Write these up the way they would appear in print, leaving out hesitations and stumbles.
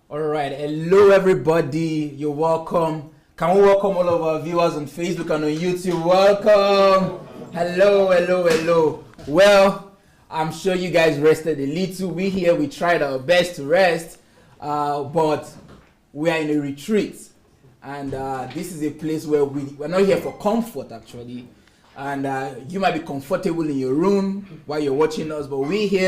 All right, hello everybody. You're welcome. Can we welcome all of our viewers on Facebook and on YouTube? Welcome. Hello. Well, I'm sure you guys rested a little. We here, we tried our best to rest, but we are in a retreat. And this is a place where we're not here for comfort, actually. And you might be comfortable in your room while you're watching us, but we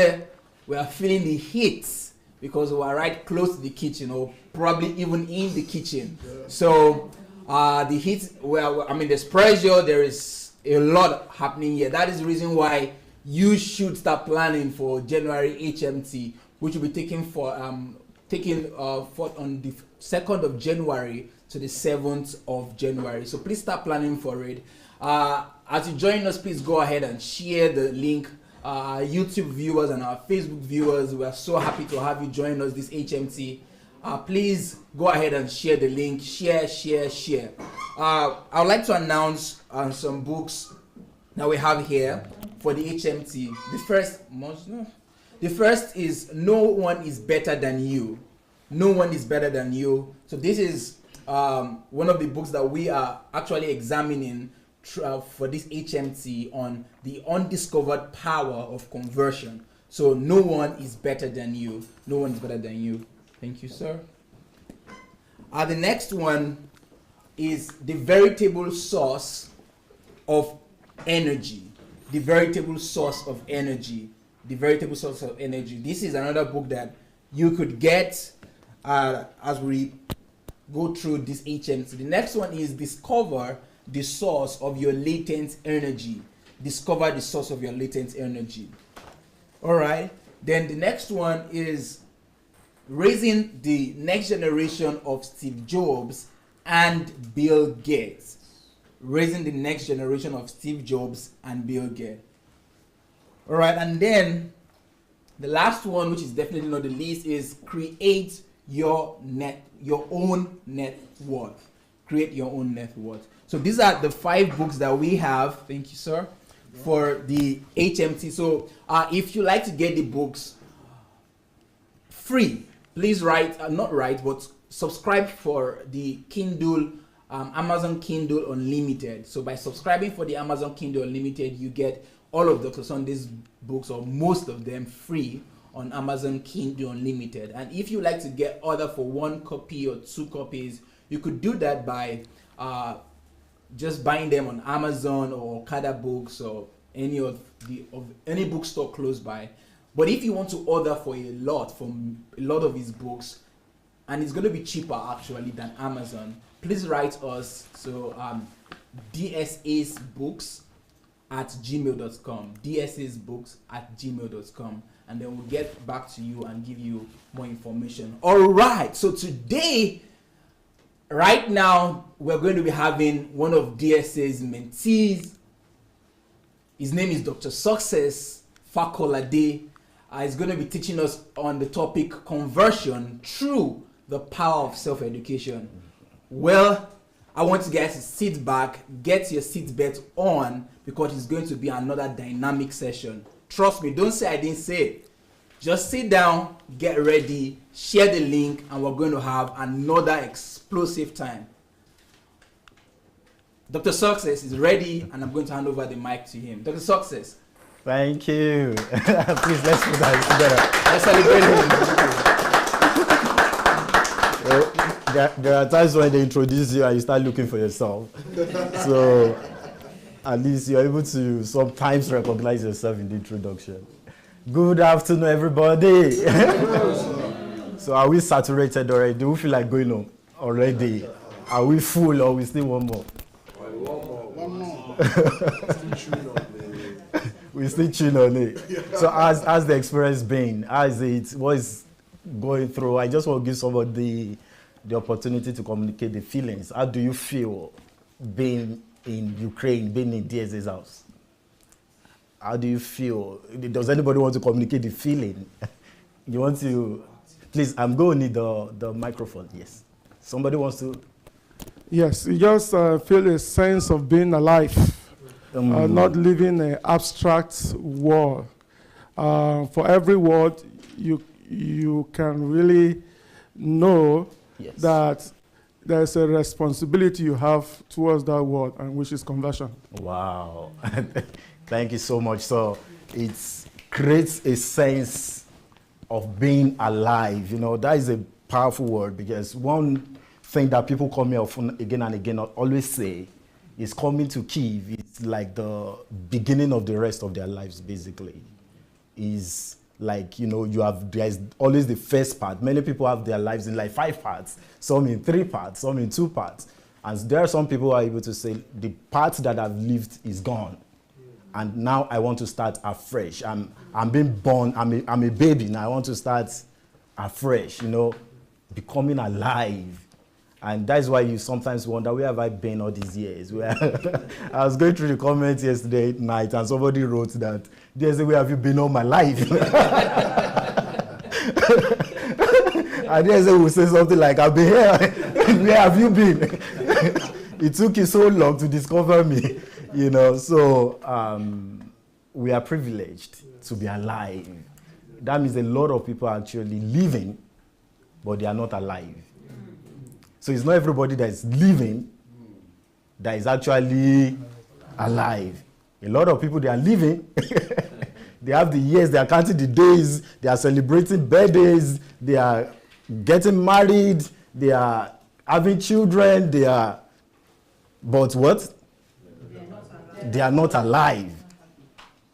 are feeling the heat because we are right close to the kitchen, or probably even in the kitchen. Yeah. So the heat, there's pressure, there is a lot happening here. That is the reason why you should start planning for January HMT, which will be taken forth on the 2nd of January to the 7th of January. So please start planning for it. As you join us, please go ahead and share the link. YouTube viewers and our Facebook viewers, we are so happy to have you join us this HMT. Please go ahead and share the link. Share. I would like to announce some books that we have here for the HMT. The first is No One is Better Than You. No One is Better Than You. So this is one of the books that we are actually examining for this HMT on the undiscovered power of conversion. So no one is better than you. No one is better than you. Thank you, sir. The next one is The Veritable Source of Energy. The Veritable Source of Energy. The Veritable Source of Energy. This is another book that you could get as we go through this HMT. The next one is Discover the Source of Your Latent Energy. Discover the source of your latent energy. All right. Then the next one is Raising the Next Generation of Steve Jobs and Bill Gates. Raising the Next Generation of Steve Jobs and Bill Gates. All right. And then the last one, which is definitely not the least, is Create Your Own Net Worth. Create Your Own Net Worth. So these are the 5 books that we have, thank you, sir, for the HMT. So if you like to get the books free, please subscribe for the Kindle, Amazon Kindle Unlimited. So by subscribing for the Amazon Kindle Unlimited, you get all of Dr. Sunday's books, or most of them, free on Amazon Kindle Unlimited. And if you like to get order for 1 copy or 2 copies, you could do that by just buying them on Amazon or Okada Books or any bookstore close by. But if you want to order for a lot of his books, and it's going to be cheaper actually than Amazon, please write us. So dsasbooks@gmail.com, dsasbooks@gmail.com, and then we'll get back to you and give you more information. All right. So today, right now, we're going to be having one of DSA's mentees. His name is Dr. Success Fakolade. He's going to be teaching us on the topic conversion through the power of self-education. Well, I want you guys to sit back, get your seatbelt on, because it's going to be another dynamic session. Trust me, don't say I didn't say it. Just sit down, get ready, share the link, and we're going to have another explosive time. Dr. Success is ready, and I'm going to hand over the mic to him. Dr. Success. Thank you. Please, let's do that together. Let's celebrate him. There are times when they introduce you and you start looking for yourself. So at least you're able to sometimes recognize yourself in the introduction. Good afternoon, everybody. So are we saturated already? Do we feel like going on already? Are we full, or we still want more? One more. We still chill on it. So as the experience been, what is going through? I just want to give somebody the opportunity to communicate the feelings. How do you feel being in Ukraine, being in DSA's house? How do you feel? Does anybody want to communicate the feeling? You want to? Please, I'm going to need the microphone. Yes. Somebody wants to? Yes, you just feel a sense of being alive, not living an abstract world. For every word, you can really know Yes. that there's a responsibility you have towards that word, and which is conversion. Wow. Thank you so much. So it creates a sense of being alive. You know, that is a powerful word, because one thing that people come here often again and again always say is coming to Kyiv is like the beginning of the rest of their lives, basically. Is like, you know, there's always the first part. Many people have their lives in like 5 parts, some in 3 parts, some in 2 parts. And there are some people who are able to say, the part that I've lived is gone. And now I want to start afresh. I'm being born, I'm a baby, now I want to start afresh, you know, becoming alive. And that's why you sometimes wonder, where have I been all these years? I was going through the comments yesterday night, and somebody wrote that, there's a where have you been all my life? And there's a who say something like, I've been here. Where have you been? It took you so long to discover me, you know. So we are privileged to be alive. That means a lot of people are actually living, but they are not alive. So it's not everybody that is living that is actually alive. A lot of people, they are living. They have the years, they are counting the days, they are celebrating birthdays, they are getting married, they are having children, but what? They are not alive.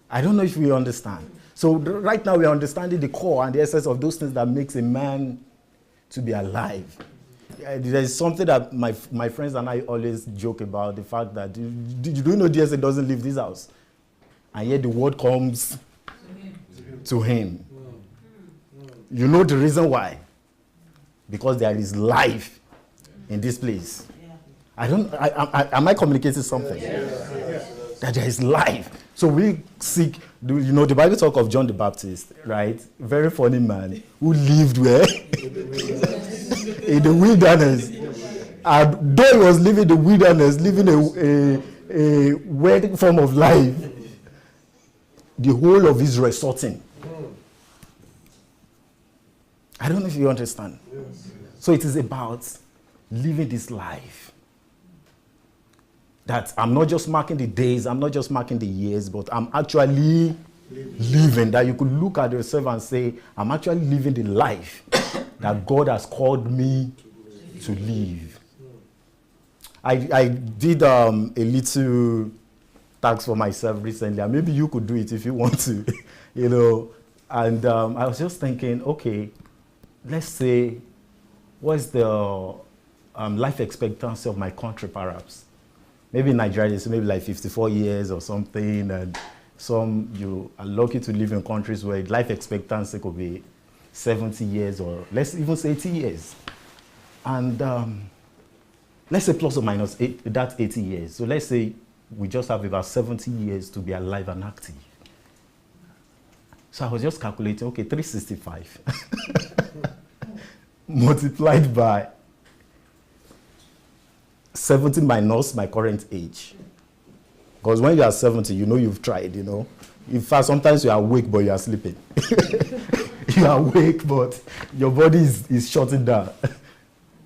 I don't know if we understand. So right now we are understanding the core and the essence of those things that makes a man to be alive. There is something that my friends and I always joke about, the fact that, do you know DSA doesn't leave this house? And yet the word comes to him. You know the reason why? Because there is life in this place. Am I communicating something? That there is life. So we seek, you know, the Bible talk of John the Baptist, right? Very funny man who lived where? In the wilderness. And though he was living in the wilderness, living a weird form of life, the whole of Israel sought him. I don't know if you understand. Yes. So it is about living this life. That I'm not just marking the days, I'm not just marking the years, but I'm actually living. That you could look at yourself and say, I'm actually living the life that God has called me to live. I did a little task for myself recently, and maybe you could do it if you want to, you know. And I was just thinking, okay, let's say, what's the life expectancy of my country, perhaps? Maybe in Nigeria, it's maybe like 54 years or something, and some you are lucky to live in countries where life expectancy could be 70 years, or let's even say 80 years. And let's say plus or minus that 80 years. So let's say we just have about 70 years to be alive and active. So I was just calculating, okay, 365 multiplied by 70 minus my current age. Because when you are 70, you know you've tried, you know. In fact, sometimes you are awake, but you are sleeping. You are awake, but your body is shutting down.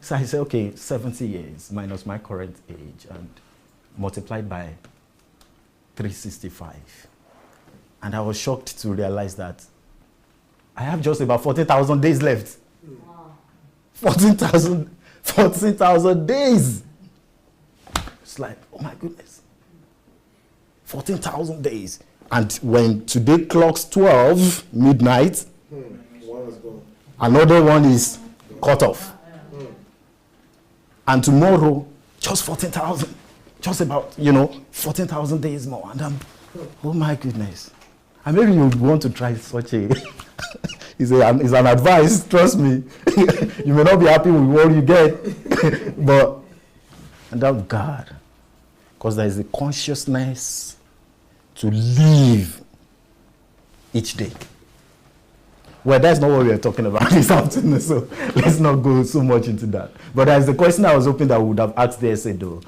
So I said, okay, 70 years minus my current age and multiplied by 365. And I was shocked to realize that I have just about 14,000 days left. Wow. 14,000 days. It's like, oh my goodness. 14,000 days. And when today clocks 12 midnight, another one is cut off. And tomorrow, just 14,000. Just about, 14,000 days more. And oh my goodness. And maybe you want to try such a, it's an advice, trust me. You may not be happy with what you get, but, and that God, because there is a consciousness to live each day. Well, that's not what we are talking about this afternoon, so let's not go so much into that. But there's the question I was hoping that we would have asked the essay though.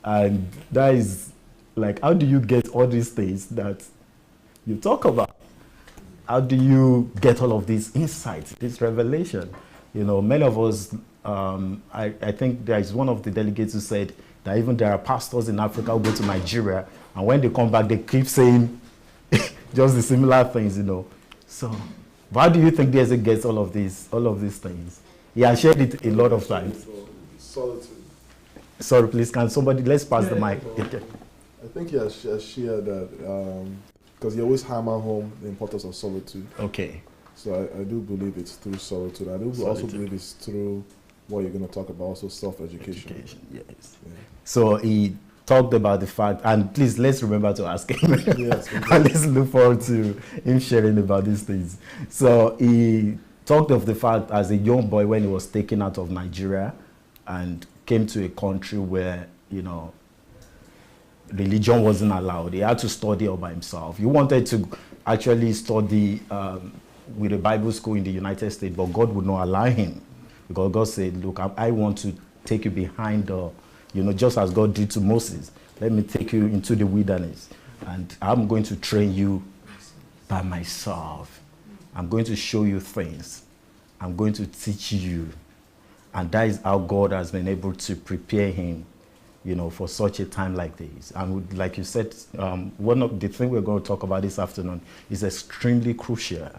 And that is, like, how do you get all these things that you talk about? How do you get all of these insights, this revelation? You know, many of us, I think there is one of the delegates who said that even there are pastors in Africa who go to Nigeria, and when they come back, they keep saying just the similar things, you know. So, why do you think DSA gets all of these things? He has shared it a lot of times. Solitude. Sorry, please, can somebody, let's pass the mic. I think he has shared that because he always hammer home the importance of solitude. Okay. So I do believe it's through solitude. I do also believe it's through what you're going to talk about, also self-education. Yes. Yeah. So he talked about the fact, and please let's remember to ask him. Yes, and let's look forward to him sharing about these things. So he talked of the fact as a young boy when he was taken out of Nigeria and came to a country where, you know, religion wasn't allowed. He had to study all by himself. He wanted to actually study with a Bible school in the United States, but God would not allow him. Because God said, look, I want to take you behind the, you know, just as God did to Moses. Let me take you into the wilderness, and I'm going to train you by myself. I'm going to show you things. I'm going to teach you. And that is how God has been able to prepare him, you know, for such a time like this. And like you said, one of the things we're going to talk about this afternoon is extremely crucial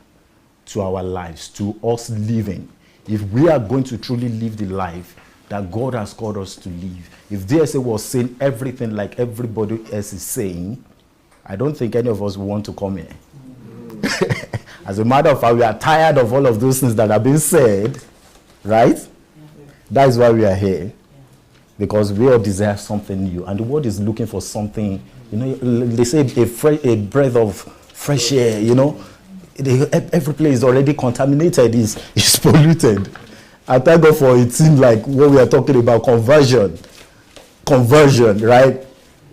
to our lives, to us living. If we are going to truly live the life that God has called us to live, if DSA was saying everything like everybody else is saying, I don't think any of us will want to come here. As a matter of fact, we are tired of all of those things that have been said, right? That is why we are here. Because we all desire something new. And the world is looking for something, you know, they say a breath of fresh air, you know. Every place is already contaminated, is polluted. I thank God for it seems like what we are talking about, conversion, right?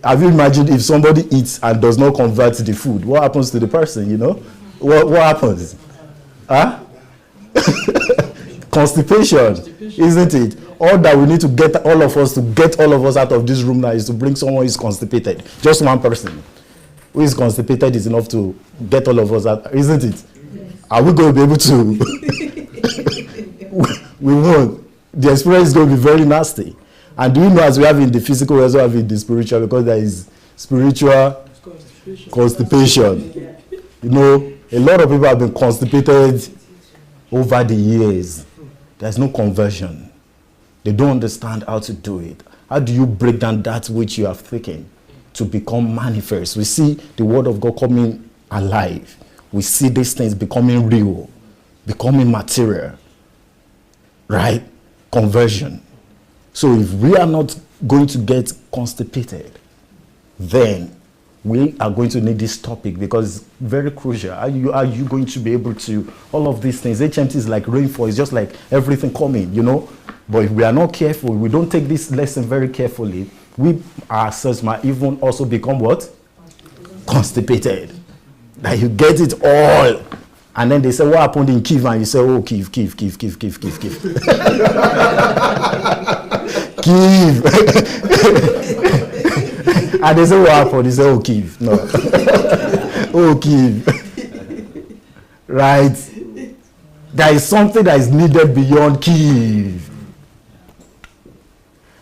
Have you imagined if somebody eats and does not convert the food? What happens to the person, you know? What happens? Huh? Constipation, isn't it? All that we need to get all of us out of this room now is to bring someone who is constipated. Just one person who is constipated is enough to get all of us out, isn't it? Yes. Are we going to be able to? We won't. The experience is going to be very nasty. And do you know, as we have in the physical, we also have in the spiritual, because there is spiritual constipation. You know, a lot of people have been constipated over the years. There's no conversion. They don't understand how to do it. How do you break down that which you have taken to become manifest? We see the word of God coming alive. We see these things becoming real, becoming material. Right? Conversion. So if we are not going to get constipated, then we are going to need this topic because it's very crucial. Are you going to be able to, all of these things, HMT is like rainfall, it's just like everything coming, you know. But if we are not careful, we don't take this lesson very carefully, we ourselves might even also become what? Constipated. That you get it all. And then they say, what happened in Kiev? And you say, oh, Kiev. Kiev. And they say, what happened? You say, oh, Kiev. No. Oh, Kiev. Right? There is something that is needed beyond Kiev.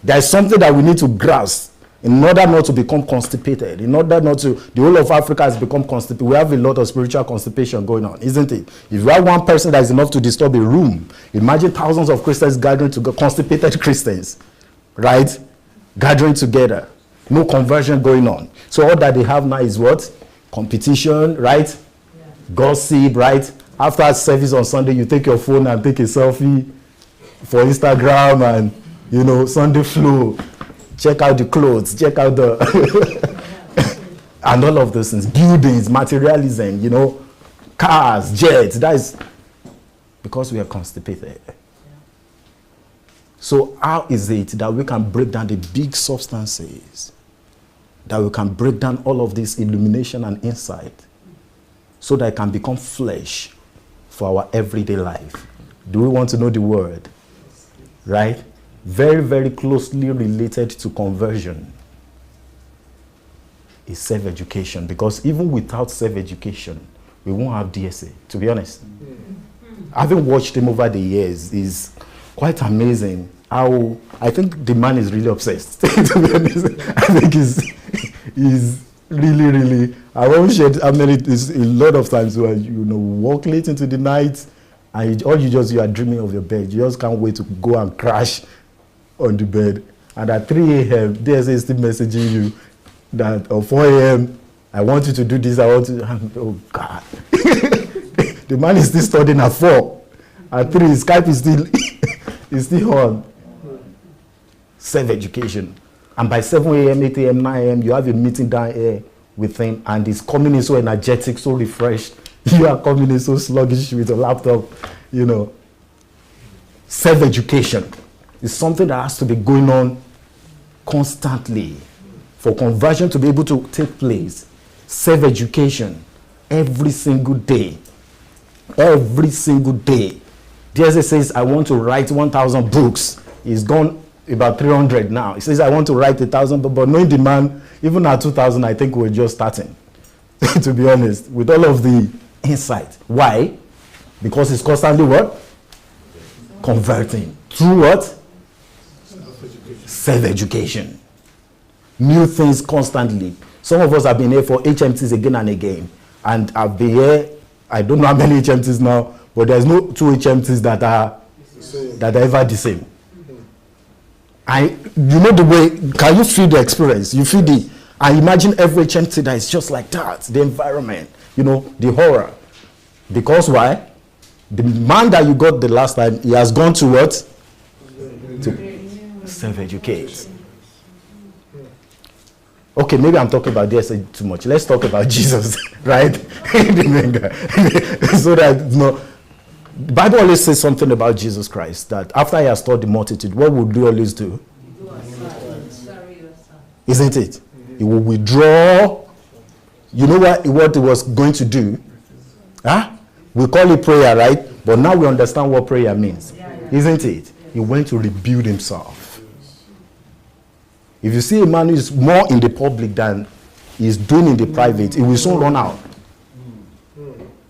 There is something that we need to grasp in order not to become constipated, in order not to, the whole of Africa has become constipated. We have a lot of spiritual constipation going on, isn't it? If you have one person that is enough to disturb a room, imagine thousands of Christians gathering together, constipated Christians, right? Gathering together, no conversion going on. So all that they have now is what? Competition, right? Yeah. Gossip, right? After service on Sunday, you take your phone and take a selfie for Instagram and, you know, Sunday flow. Check out the clothes, check out the and all of those things, buildings, materialism, you know, cars, jets. That is because we are constipated. So how is it that we can break down the big substances, that we can break down all of this illumination and insight so that it can become flesh for our everyday life? Do we want to know the word? Right? Very, very closely related to conversion is self-education, because even without self-education, we won't have DSA, to be honest. having watched him over the years, is quite amazing. How I think the man is really obsessed. To be honest, I think he's really. I won't share how many. A lot of times where walk late into the night, and you are dreaming of your bed. You just can't wait to go and crash on the bed. And at 3 a.m., DSA is still messaging you that at 4 a.m. I want you to do this. I want to. Oh God, the man is still studying at 4. At 3, Skype is still on. Self-education. And by 7 a.m., 8 a.m., 9 a.m., you have a meeting down here with him, and he's coming in so energetic, so refreshed. You are coming in so sluggish with a laptop, Self-education is something that has to be going on constantly for conversion to be able to take place. Self-education every single day. Every single day. DSA says, I want to write 1,000 books. He's gone about 300 now. He says, I want to write 1,000 books, but knowing the man, even at 2,000, I think we're just starting, to be honest, with all of the insight. Why? Because he's constantly what? Converting. Through what? Self-education. New things constantly. Some of us have been here for HMTs again and again. And I've been here, I don't know how many HMTs now, but there's no 2 HMTs that are ever the same. The way, can you feel the experience? You feel I imagine every HMT that is just like that, the environment, the horror. Because why? The man that you got the last time, he has gone to what? To self-educate. Okay, maybe I'm talking about this too much. Let's talk about Jesus, right? So that, the Bible always says something about Jesus Christ, that after he has taught the multitude, what would we always do? Isn't it? He will withdraw. You know what he was going to do? Huh? We call it prayer, right? But now we understand what prayer means. Isn't it? He went to rebuild himself. If you see a man who is more in the public than he's doing in the private, he will soon run out.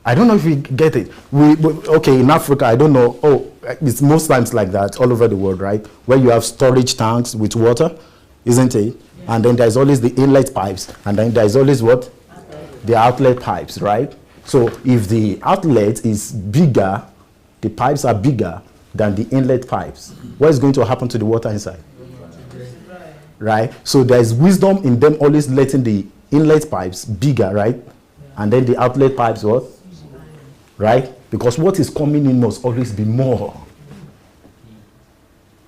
I don't know if you get it. Okay, in Africa, I don't know. Oh, it's most times like that all over the world, right? Where you have storage tanks with water, isn't it? And then there's always the inlet pipes, and then there's always what? The outlet pipes, right? So if the outlet is bigger, the pipes are bigger than the inlet pipes, what is going to happen to the water inside? Right? So there's wisdom in them always letting the inlet pipes bigger, right? And then the outlet pipes what? Right? Because what is coming in must always be more.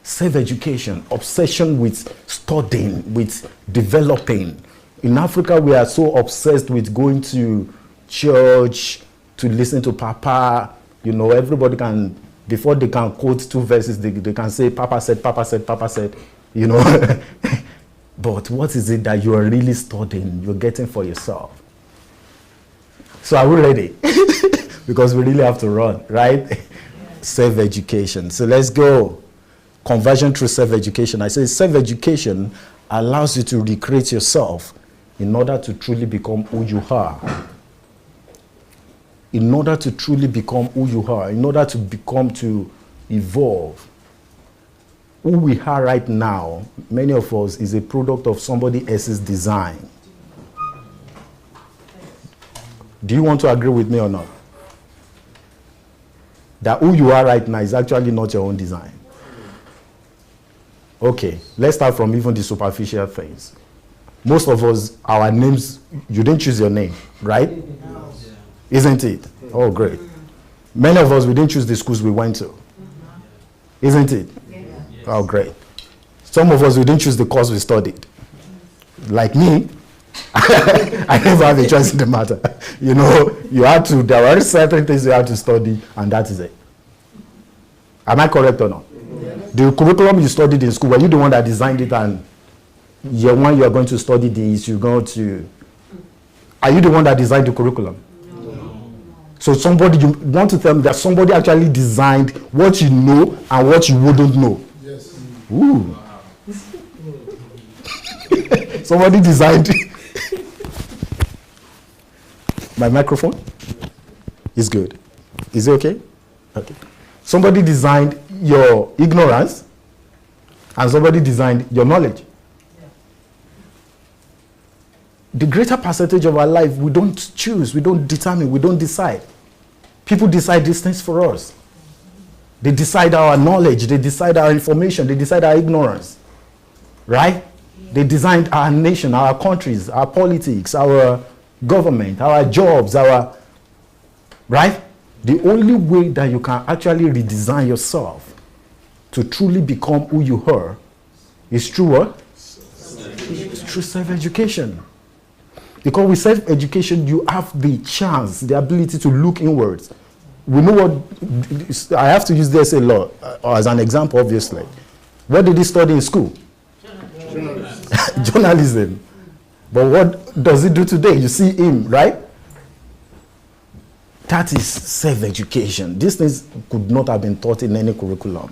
Self-education, obsession with studying, with developing. In Africa, we are so obsessed with going to church, to listen to Papa. Everybody can, before they can quote 2 verses, they can say, Papa said, Papa said, Papa said, But what is it that you are really studying, you're getting for yourself? So are we ready? Because we really have to run, right? Self-education. So let's go. Conversion through self-education. I say self-education allows you to recreate yourself in order to truly become who you are. In order to truly become who you are, in order to evolve. Who we are right now, many of us, is a product of somebody else's design. Do you want to agree with me or not? That who you are right now is actually not your own design. Okay, let's start from even the superficial things. Most of us, our names, you didn't choose your name, right? Isn't it? Oh, great. Many of us, we didn't choose the schools we went to. Isn't it? Oh, great. Some of us, we didn't choose the course we studied. Like me, I never have a choice in the matter. You had to, there were certain things you had to study, and that is it. Am I correct or not? Yes. The curriculum you studied in school, were you the one that designed it, and year 1 you are going to study this, you're going to... Are you the one that designed the curriculum? No. So you want to tell me that somebody actually designed what you know and what you wouldn't know? Yes. Ooh. Somebody designed... My microphone is good. Is it okay? Okay. Somebody designed your ignorance, and somebody designed your knowledge. The greater percentage of our life, we don't choose, we don't determine, we don't decide. People decide these things for us. They decide our knowledge, they decide our information, they decide our ignorance. Right? They designed our nation, our countries, our politics, our government, our jobs, right? The only way that you can actually redesign yourself to truly become who you are is through what? It's through self-education. Because with self-education, you have the chance, the ability to look inwards. We know what, I have to use this a lot as an example, obviously. What did he study in school? Journalism. Journalism. But what does he do today? You see him, right? That is self-education. These things could not have been taught in any curriculum.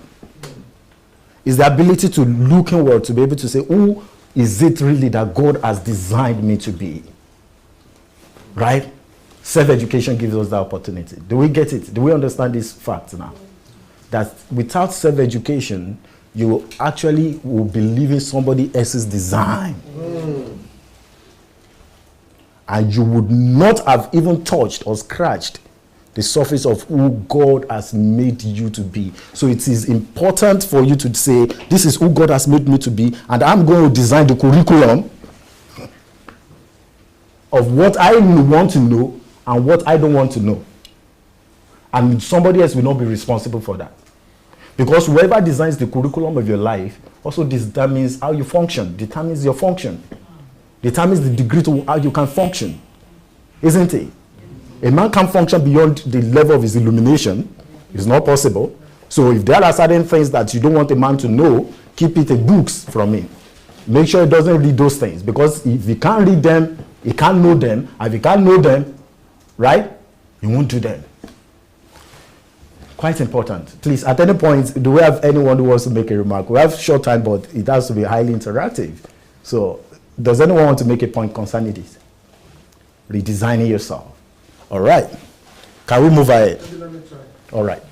It's the ability to look inward, to be able to say, who is it really that God has designed me to be? Right? Self-education gives us that opportunity. Do we get it? Do we understand this fact now? That without self-education, you actually will be living somebody else's design. And you would not have even touched or scratched the surface of who God has made you to be. So it is important for you to say, this is who God has made me to be, and I'm going to design the curriculum of what I want to know and what I don't want to know. And somebody else will not be responsible for that. Because whoever designs the curriculum of your life also determines how you function, determines your function, determines the degree to how you can function. Isn't it? A man can't function beyond the level of his illumination. It's not possible. So if there are certain things that you don't want a man to know, keep it in books from him. Make sure he doesn't read those things. Because if he can't read them, he can't know them. And if he can't know them, right, he won't do them. Quite important. Please, at any point, do we have anyone who wants to make a remark? We have short time, but it has to be highly interactive. So, does anyone want to make a point concerning this? Redesigning yourself. All right. Can we move ahead? Let me try. All right.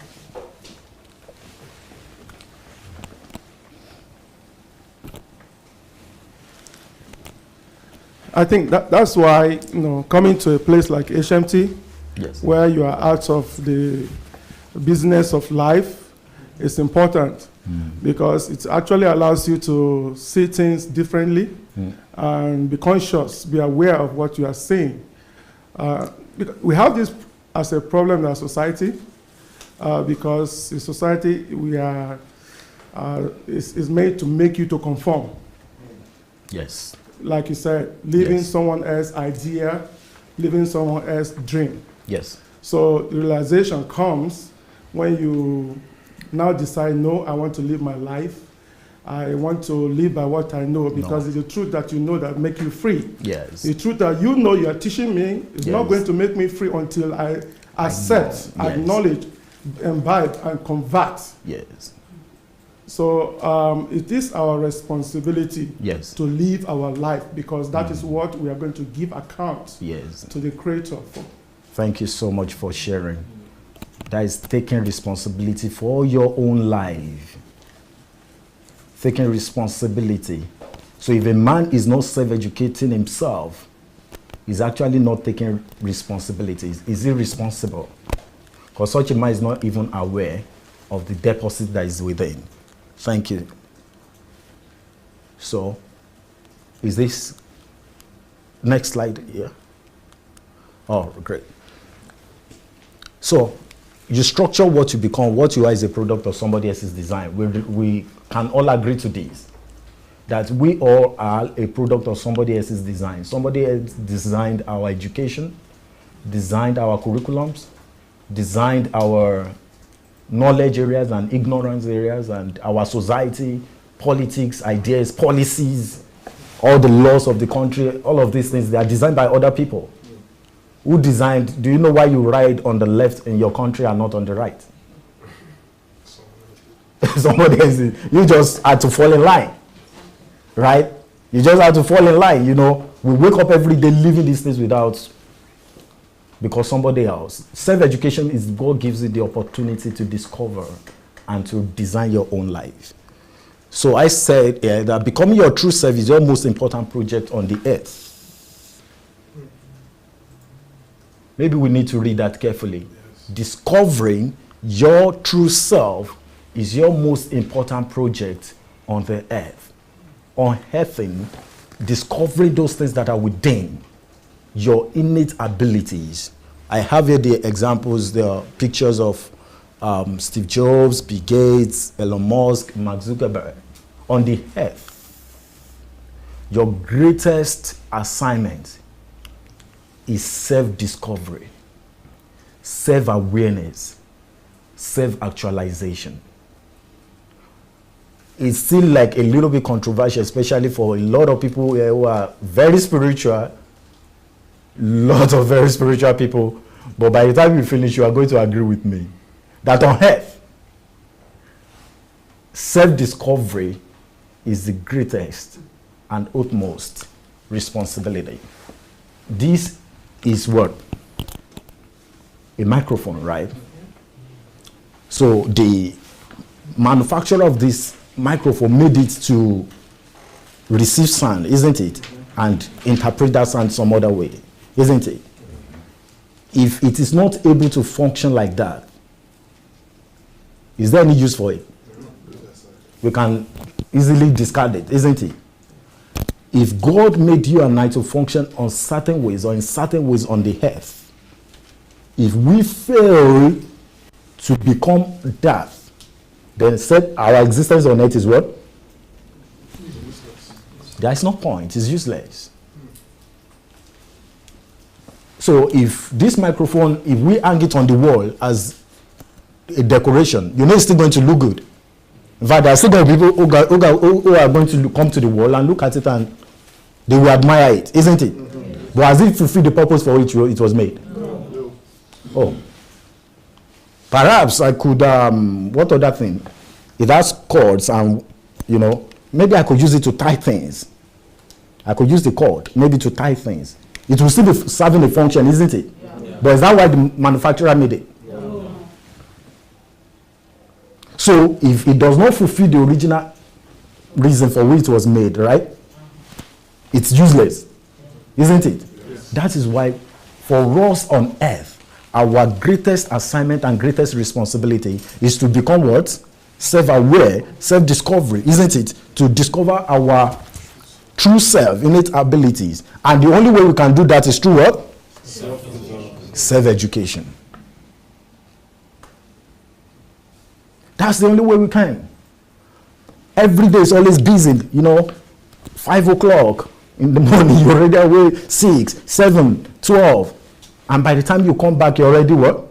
I think that's why, coming to a place like HMT, Yes. where you are out of the business of life, is important because it actually allows you to see things differently and be conscious, be aware of what you are saying. Because we have this as a problem in our society because in society we are is made to make you to conform. Yes. Like you said, living Yes. someone else's idea, living someone else's dream. Yes. So the realization comes when you now decide, no, I want to live my life. I want to live by what I know because it's the truth that you know that make you free. Yes. The truth that you know you are teaching me is not Yes. going to make me free until I accept, Yes. acknowledge, imbibe, and convert. Yes. So it is our responsibility Yes. to live our life because that is what we are going to give account Yes. to the Creator for. Thank you so much for sharing. That is taking responsibility for your own life. Taking responsibility. So if a man is not self-educating himself, he's actually not taking responsibility. Is he responsible? Because such a man is not even aware of the deposit that is within. Thank you. So, is this next slide here? Oh, great. So, you structure what you become, what you are is a product of somebody else's design. We can all agree to this, that we all are a product of somebody else's design. Somebody else designed our education, designed our curriculums, designed our knowledge areas and ignorance areas and our society, politics, ideas, policies, all the laws of the country, all of these things, they are designed by other people. Who designed, do you know why you ride on the left in your country and not on the right? Somebody else, you just had to fall in line, right? You just had to fall in line, We wake up every day living these things without because somebody else. Self-education is God gives you the opportunity to discover and to design your own life. So I said that becoming your true self is your most important project on the earth. Maybe we need to read that carefully. Yes. Discovering your true self is your most important project on the earth. Unearthing, discovering those things that are within your innate abilities. I have here the examples, the pictures of Steve Jobs, Bill Gates, Elon Musk, Mark Zuckerberg. On the earth, your greatest assignment is self-discovery, self-awareness, self-actualization. It seems like a little bit controversial, especially for a lot of people who are very spiritual, lot of very spiritual people, but by the time you finish, you are going to agree with me that on earth, self-discovery is the greatest and utmost responsibility. This is what? A microphone, right? So the manufacturer of this microphone made it to receive sound, isn't it? And interpret that sound some other way, isn't it? If it is not able to function like that, is there any use for it? We can easily discard it, isn't it? If God made you and I to function on certain ways or in certain ways on the earth, if we fail to become that, then said our existence on earth is what? There is no point, it's useless. So if this microphone, if we hang it on the wall as a decoration, you know it's still going to look good. In fact, there are still going to be people who are going to come to the wall and look at it and they will admire it, isn't it? Mm-hmm. But has it fulfilled the purpose for which it was made? No. Oh. Perhaps I could, what other thing? It has cords and, you know, maybe I could use it to tie things. I could use the cord maybe to tie things. It will still be serving a function, isn't it? Yeah. But is that why the manufacturer made it? So if it does not fulfill the original reason for which it was made, right? It's useless, isn't it? Yes. That is why for us on earth, our greatest assignment and greatest responsibility is to become what? Self-aware, self-discovery, isn't it? To discover our true self, innate abilities. And the only way we can do that is through what? Self-education. That's the only way we can. Every day is always busy, you know, 5 o'clock in the morning, you're already away, 6, 7, 12. And by the time you come back, you're already what?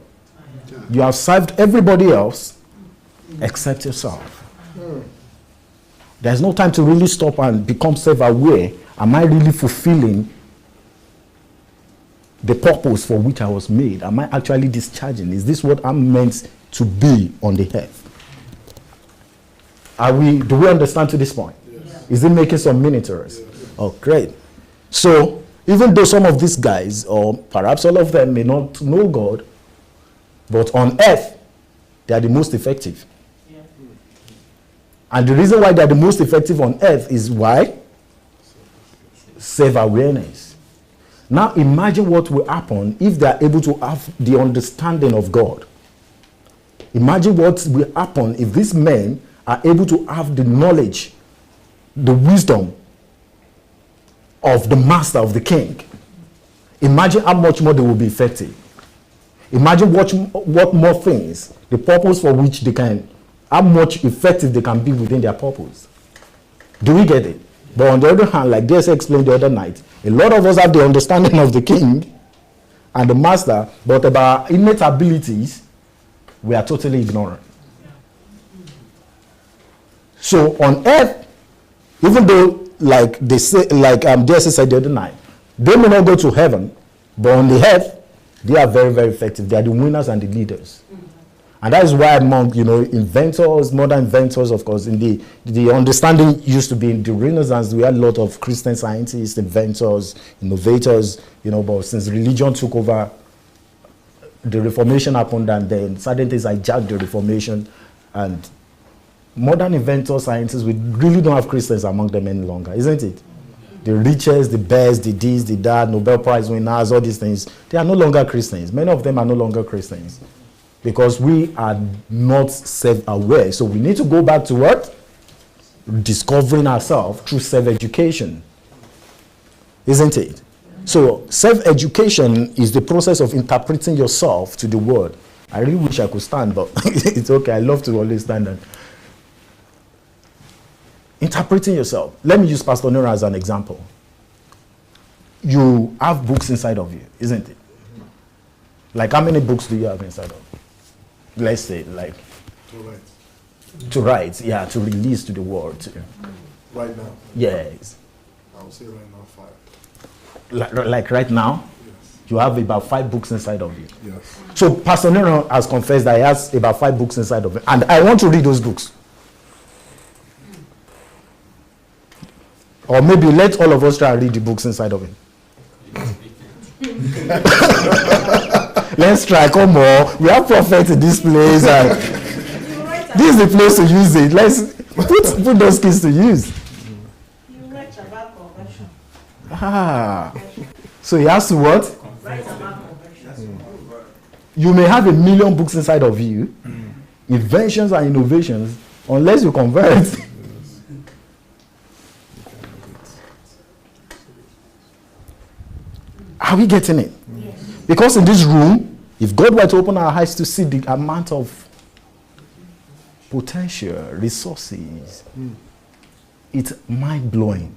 You have served everybody else except yourself. There's no time to really stop and become self-aware. Am I really fulfilling the purpose for which I was made? Am I actually discharging? Is this what I'm meant to be on the earth? Do we understand to this point? Yes. Is it making some meaning to us? Yes. Oh, great. So, even though some of these guys, or perhaps all of them, may not know God, but on earth, they are the most effective. Yeah. And the reason why they are the most effective on earth is why? Self-awareness. Now, imagine what will happen if they are able to have the understanding of God. Imagine what will happen if these men are able to have the knowledge, the wisdom of the master, of the king. Imagine how much more they will be effective. Imagine what more things, the purpose for which they can, how much effective they can be within their purpose. Do we get it? But on the other hand, like DS explained the other night, a lot of us have the understanding of the king and the master, but about innate abilities, we are totally ignorant. So on earth, even though, like they say, like DSS said the other night, they may not go to heaven, but on the earth, they are very, very effective. They are the winners and the leaders. Mm-hmm. And that is why among, you know, inventors, modern inventors, of course, in the understanding used to be in the Renaissance, we had a lot of Christian scientists, inventors, innovators, you know, but since religion took over, the Reformation happened, and then certain things hijacked the Reformation, and modern inventors, scientists, we really don't have Christians among them any longer, isn't it? The richest, the best, the this, the that, Nobel Prize winners, all these things, they are no longer Christians. Many of them are no longer Christians because we are not self-aware. So we need to go back to what? Discovering ourselves through self-education, isn't it? So self-education is the process of interpreting yourself to the world. I really wish I could stand, but it's okay. I love to always stand and interpreting yourself. Let me use Pastor Nora as an example. You have books inside of you, isn't it? Like, how many books do you have inside of you? Let's say, like, to write, yeah, to release to the world. Right now? Yes. I would say right now 5. Like right now, Yes. you have about 5 books inside of you. Yes. So Pastor Nero has confessed that he has about 5 books inside of him, and I want to read those books. Or maybe let all of us try and read the books inside of him. Let's try, come on. We have prophets in this place, and this is the place to use it. Let's put those kids to use. So he has to what? You may have 1 million books inside of you, inventions and innovations, unless you convert. Are we getting it? Yes. Because in this room, if God were to open our eyes to see the amount of potential, resources, it's mind-blowing.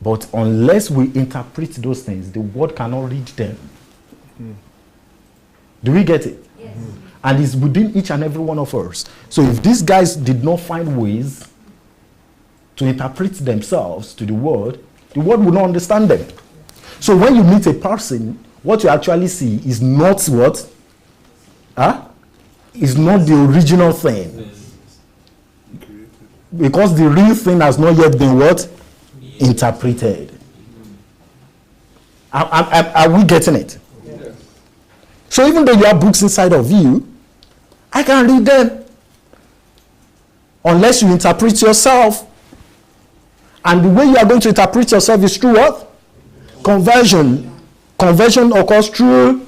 But unless we interpret those things, the world cannot read them. Do we get it? Yes. And it's within each and every one of us. So if these guys did not find ways to interpret themselves to the world would not understand them. So when you meet a person, what you actually see is not what? Is not the original thing. Because the real thing has not yet been what? Interpreted. Are we getting it? Yes. So even though you have books inside of you, I can read them. Unless you interpret yourself. And the way you are going to interpret yourself is through what? Conversion. Conversion occurs through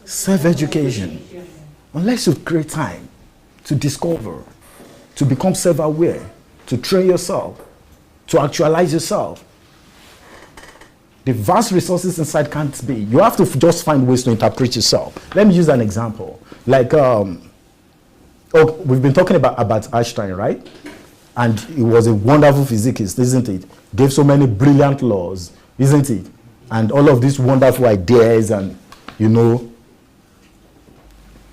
self-education. Unless you create time to discover, to become self-aware, to train yourself, to actualize yourself, the vast resources inside can't be. You have to just find ways to interpret yourself. Let me use an example. Like, we've been talking about Einstein, right? And he was a wonderful physicist, isn't it? Gave so many brilliant laws, isn't it? And all of these wonderful ideas, and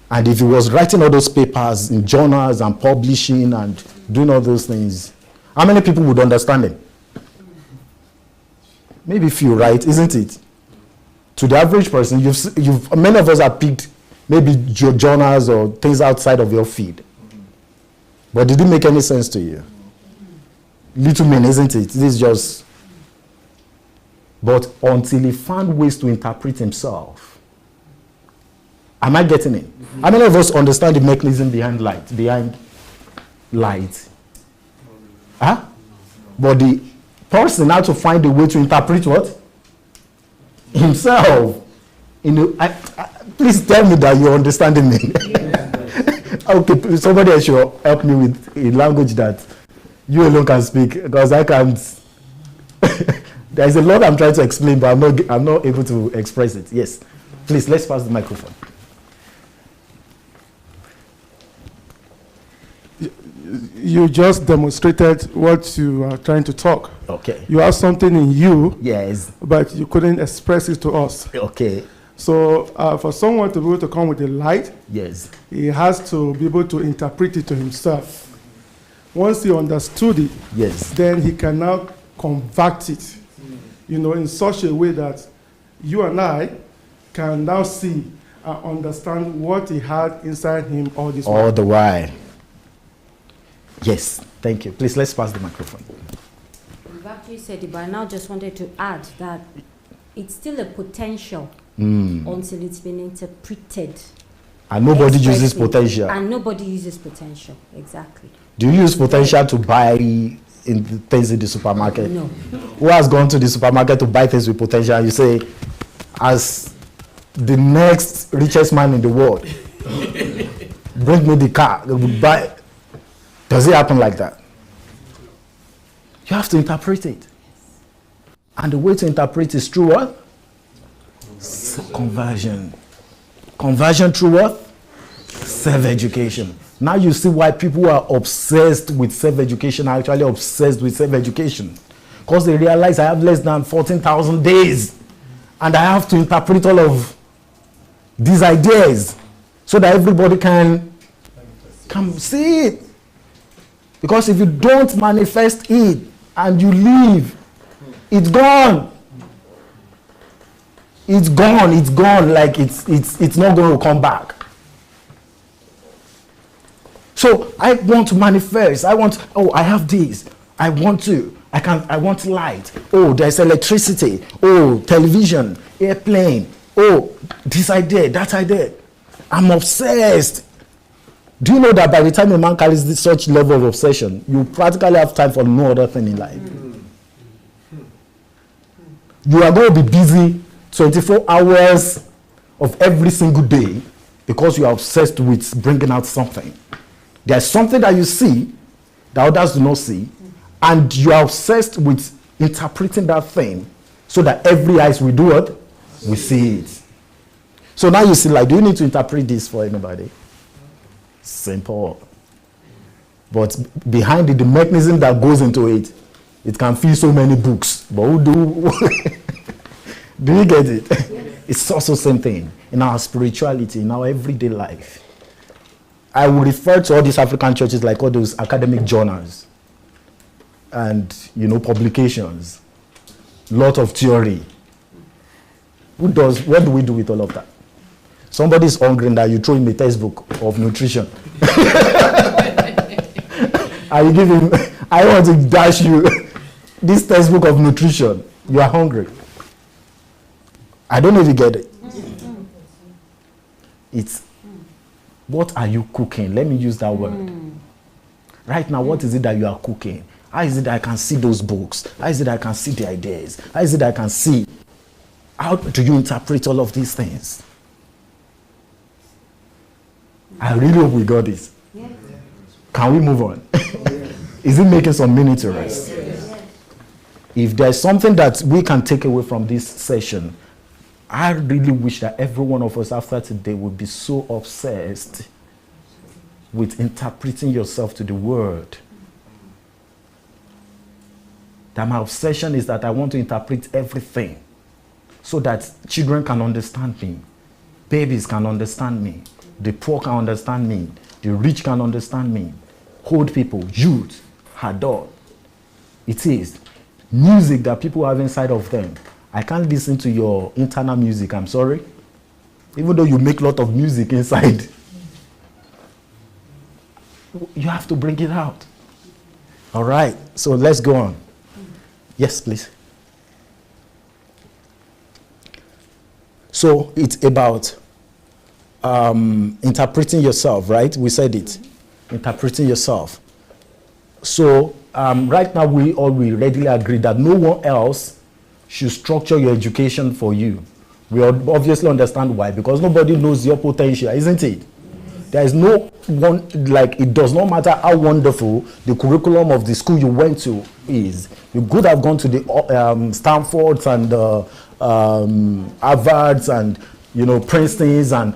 and if he was writing all those papers in journals and publishing and doing all those things, how many people would understand him? Maybe few, right? Isn't it? To the average person, many of us have picked maybe your journals or things outside of your feed. But did it make any sense to you? Little men, isn't it? This is just. But until he found ways to interpret himself. Am I getting it? How many of us understand the mechanism behind light? But the person had to find a way to interpret what? Himself. Please tell me that you're understanding me. Okay, somebody else should help me with a language that you alone can speak, because I can't. There's a lot I'm trying to explain, but I'm not able to express it. Yes. Please, let's pass the microphone. You just demonstrated what you are trying to talk. Okay. You have something in you. Yes. But you couldn't express it to us. Okay. So for someone to be able to come with the light, yes, he has to be able to interpret it to himself. Once he understood it, yes, then he can now convert it, in such a way that you and I can now see and understand what he had inside him all this while. All the while. Yes, thank you. Please, let's pass the microphone. You've actually said it, but I now just wanted to add that it's still a potential until it's been interpreted. And nobody uses expressly. potential. And nobody uses potential, exactly. Do you use potential to buy things in the supermarket? No. Who has gone to the supermarket to buy things with potential? You say, as the next richest man in the world, bring me the car, buy. Does it happen like that? You have to interpret it. And the way to interpret is through what? Conversion. Conversion through what? Self-education. Now you see why people who are obsessed with self-education are actually obsessed with self-education. Because they realize I have less than 14,000 days. And I have to interpret all of these ideas so that everybody can see it. Because if you don't manifest it and you leave, it's gone. It's gone. It's gone. Like it's not going to come back. So I want to manifest. I have this. I want light. Oh, there's electricity. Oh, television, airplane. Oh, this idea, that idea. I'm obsessed. Do you know that by the time a man carries this such level of obsession, you practically have time for no other thing in life? You are going to be busy 24 hours of every single day because you are obsessed with bringing out something. There's something that you see that others do not see, and you are obsessed with interpreting that thing so that every eyes will do what? We see it. So now you see, like, do you need to interpret this for anybody? Simple. But behind it, the mechanism that goes into it, it can fill so many books. But who do? Do you get it? It's also the same thing in our spirituality, in our everyday life. I will refer to all these African churches like all those academic journals and, publications, lot of theory. What do we do with all of that? Somebody is hungry and that you throw him a textbook of nutrition. And you give him, I want to dash you this textbook of nutrition. You are hungry. I don't know if you get it. It's, what are you cooking? Let me use that word. Right now, what is it that you are cooking? How is it that I can see those books? How is it that I can see the ideas? How is it that I can see? How do you interpret all of these things? I really hope we got this. Yeah. Can we move on? Is it making some meaning to us? Yes. If there's something that we can take away from this session, I really wish that every one of us after today would be so obsessed with interpreting yourself to the word. That my obsession is that I want to interpret everything so that children can understand me, babies can understand me, the poor can understand me, the rich can understand me, old people, youth, adult. It is music that people have inside of them. I can't listen to your internal music, I'm sorry. Even though you make a lot of music inside, you have to bring it out. All right, so let's go on. Yes, please. So it's about interpreting yourself, right? We said it. Interpreting yourself. So right now we readily agree that no one else should structure your education for you. We obviously understand why, because nobody knows your potential, isn't it? There is no one, like, it does not matter how wonderful the curriculum of the school you went to is. You could have gone to the Stanfords and Harvards and, Princetons, and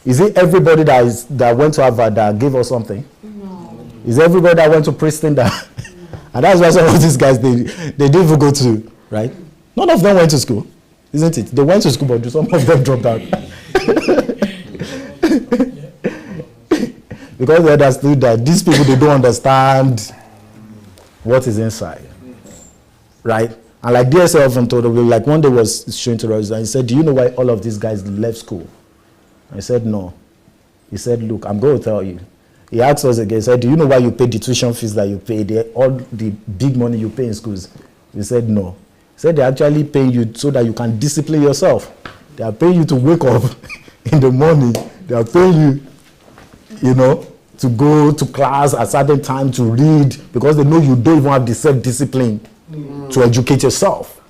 is it everybody that went to Harvard that gave us something? No. Is everybody that went to Princeton that? No. And that's why some of these guys, they didn't even go to, right? None of them went to school, isn't it? They went to school, but some of them dropped out. Because they understood that these people, they don't understand what is inside, right? And like DSL often told us, like one day was showing to us, and he said, do you know why all of these guys left school? I said, no. He said, look, I'm going to tell you. He asked us again, he said, do you know why you pay the tuition fees that you pay, all the big money you pay in schools? We said, no. He said, they're actually paying you so that you can discipline yourself. They are paying you to wake up in the morning. They are paying you, you know, to go to class at certain time to read because they know you don't even have the self-discipline to educate yourself.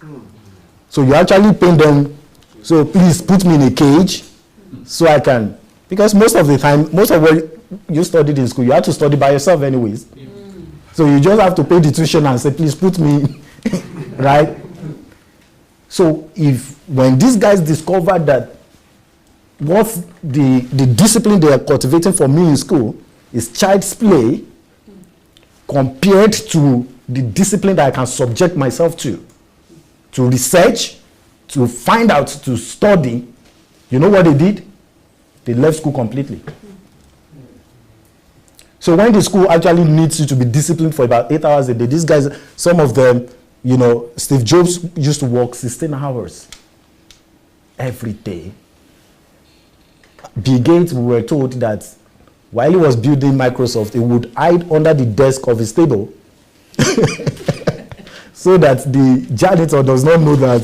So you actually pay them, so please put me in a cage so I can, because most of the time, most of what you studied in school, you have to study by yourself anyways. So you just have to pay the tuition and say, please put me, right? So when these guys discovered that what the discipline they are cultivating for me in school is child's play compared to the discipline that I can subject myself to research, to find out, to study, you know what they did? They left school completely. So when the school actually needs you to be disciplined for about 8 hours a day, these guys, some of them, you know, Steve Jobs used to work 16 hours every day. Bill Gates, we were told that while he was building Microsoft, he would hide under the desk of his table so that the janitor does not know that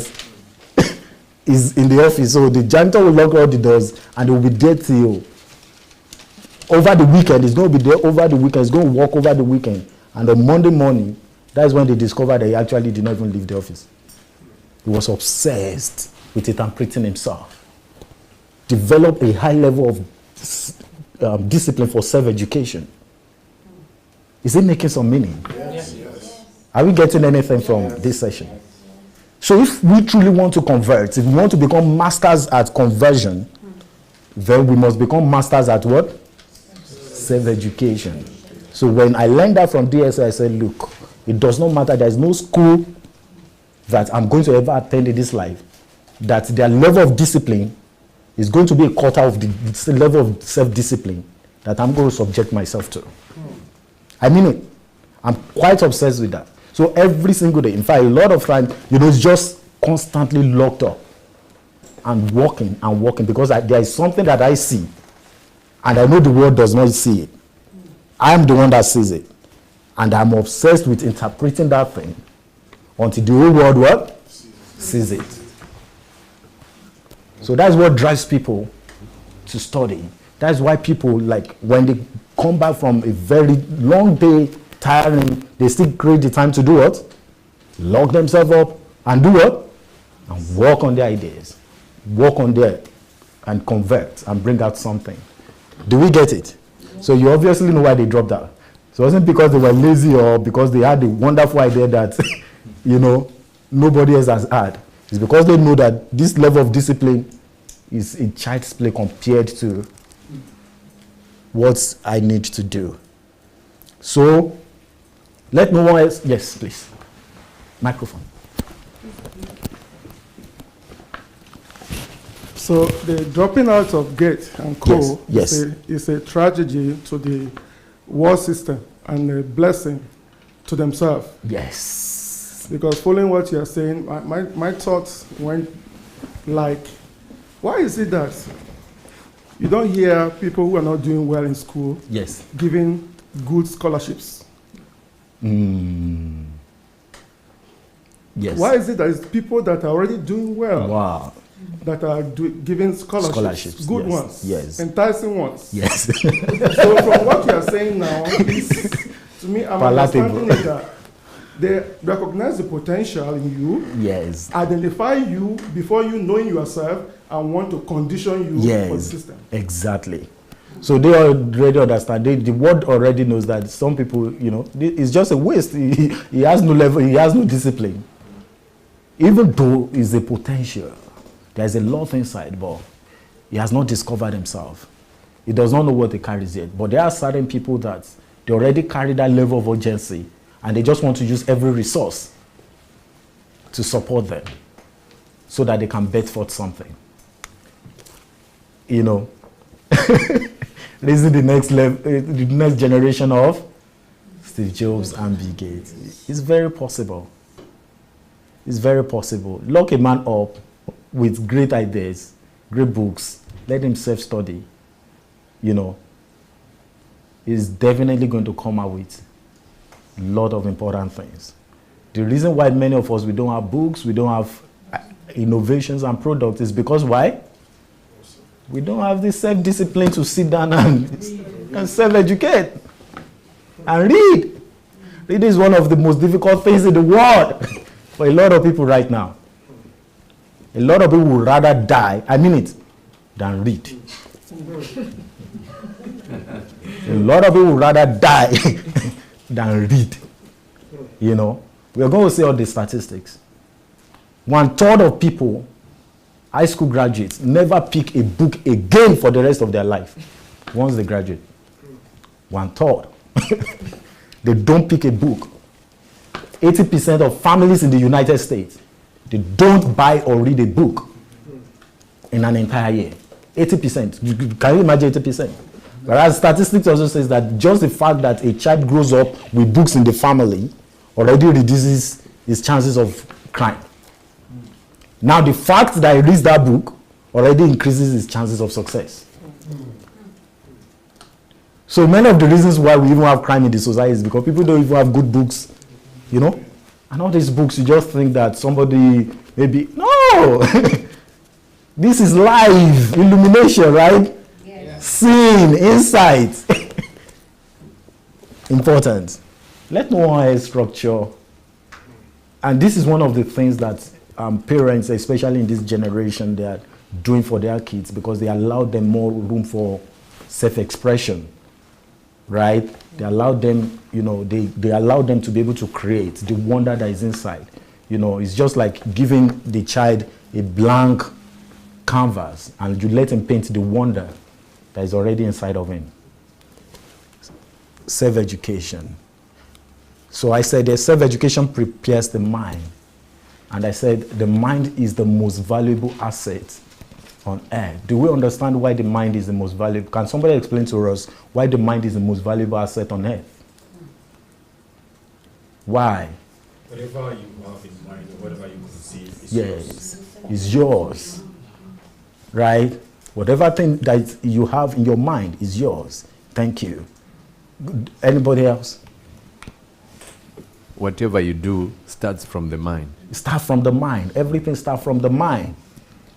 he's in the office. So the janitor will lock all the doors and he will be there till over the weekend. He's going to be there over the weekend. He's going to work over the weekend. And on Monday morning, that's when they discovered that he actually did not even leave the office. He was obsessed with interpreting himself. Developed a high level of discipline for self-education. Is it making some meaning? Yes. Are we getting anything from this session? So if we truly want to convert, if we want to become masters at conversion, then we must become masters at what? Self-education. So when I learned that from DSA, I said, look, it does not matter. There's no school that I'm going to ever attend in this life that their level of discipline is going to be a quarter of the level of self-discipline that I'm going to subject myself to. I mean it. I'm quite obsessed with that. So every single day, in fact, a lot of times, you know, it's just constantly locked up and walking because there is something that I see and I know the world does not see it. I am the one that sees it. And I'm obsessed with interpreting that thing until the whole world what? Sees it. So that's what drives people to study. That's why people, like, when they come back from a very long day, tiring, they still create the time to do what? Lock themselves up and do what? And work on their ideas. Work on their, and convert and bring out something. Do we get it? So you obviously know why they dropped out. So it wasn't because they were lazy or because they had a wonderful idea that, you know, nobody else has had. It's because they know that this level of discipline is a child's play compared to what I need to do. So, let no one else. Yes, please. Microphone. So the dropping out of Gates and Co. Yes. Is a tragedy to the world system and a blessing to themselves. Yes. Because following what you are saying, my thoughts went like, why is it that you don't hear people who are not doing well in school Yes. giving good scholarships? Yes. Why is it that it's people that are already doing well Wow. that are giving scholarships, good yes, ones, yes. enticing ones? Yes. So from what you are saying now, to me, I'm Palatable. understanding that they recognize the potential in you, Yes. identify you before you knowing yourself, and want to condition you for the Yes. system. Exactly. So they already understand. The world already knows that some people, you know, it's just a waste. He has no level. He has no discipline. Even though he's a potential, there's a lot inside, but he has not discovered himself. He does not know what he carries yet. But there are certain people that they already carry that level of urgency, and they just want to use every resource to support them so that they can bet forth something. You know, raising the next level, the next generation of Steve Jobs and Bill Gates. It's very possible. It's very possible. Lock a man up with great ideas, great books, let him self-study, you know, he's definitely going to come out with a lot of important things. The reason why many of us, we don't have books, we don't have innovations and products is because why? We don't have this self-discipline to sit down and self-educate and read. Reading is one of the most difficult things in the world for a lot of people right now. A lot of people would rather die, I mean it, than read. A lot of people would rather die than read. You know, we're going to see all the statistics. 1/3 of people, high school graduates, never pick a book again for the rest of their life once they graduate. 1/3. They don't pick a book. 80% of families in the United States, they don't buy or read a book in an entire year. 80%. Can you imagine 80%? Whereas statistics also says that just the fact that a child grows up with books in the family already reduces his chances of crime. Now the fact that he reads that book already increases his chances of success. So many of the reasons why we even have crime in the society is because people don't even have good books, you know? And all these books, you just think that somebody maybe, no! This is life, illumination, right? Yes. Seeing, insight. Important. Let no one else structure. And this is one of the things that parents, especially in this generation, they are doing for their kids because they allow them more room for self-expression, right? They allow them, you know, they allow them to be able to create the wonder that is inside. You know, it's just like giving the child a blank canvas and you let him paint the wonder that is already inside of him. Self-education. So I said that self-education prepares the mind. And I said the mind is the most valuable asset on earth. Do we understand why the mind is the most valuable? Can somebody explain to us why the mind is the most valuable asset on earth? Why? Whatever you have in mind, or whatever you conceive is yours. Is yours. Right? Whatever thing that you have in your mind is yours. Thank you. Anybody else? Whatever you do starts from the mind. Start from the mind. Everything starts from the mind.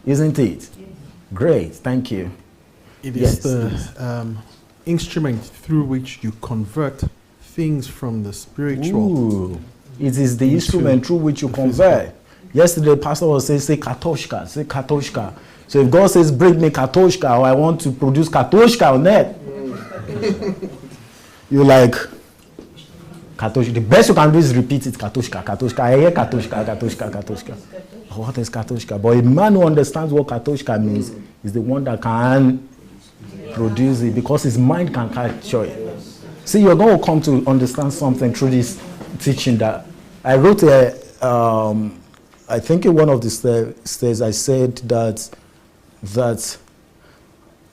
Isn't it? Great. Thank you. It is the instrument through which you convert things from the spiritual. Ooh. It is the instrument through which you convert. Yesterday, Pastor was saying, say katoshka, say katoshka. So if God says, bring me katoshka, or I want to produce katoshka on earth, you're like, katoshka. The best you can do is repeat it, katoshka, katoshka. I hear katoshka, katoshka, katoshka. What is katoshka? But a man who understands what katoshka means is the one that can produce it because his mind can capture it. See, you're going to come to understand something through this teaching that I wrote I think in one of the stages I said that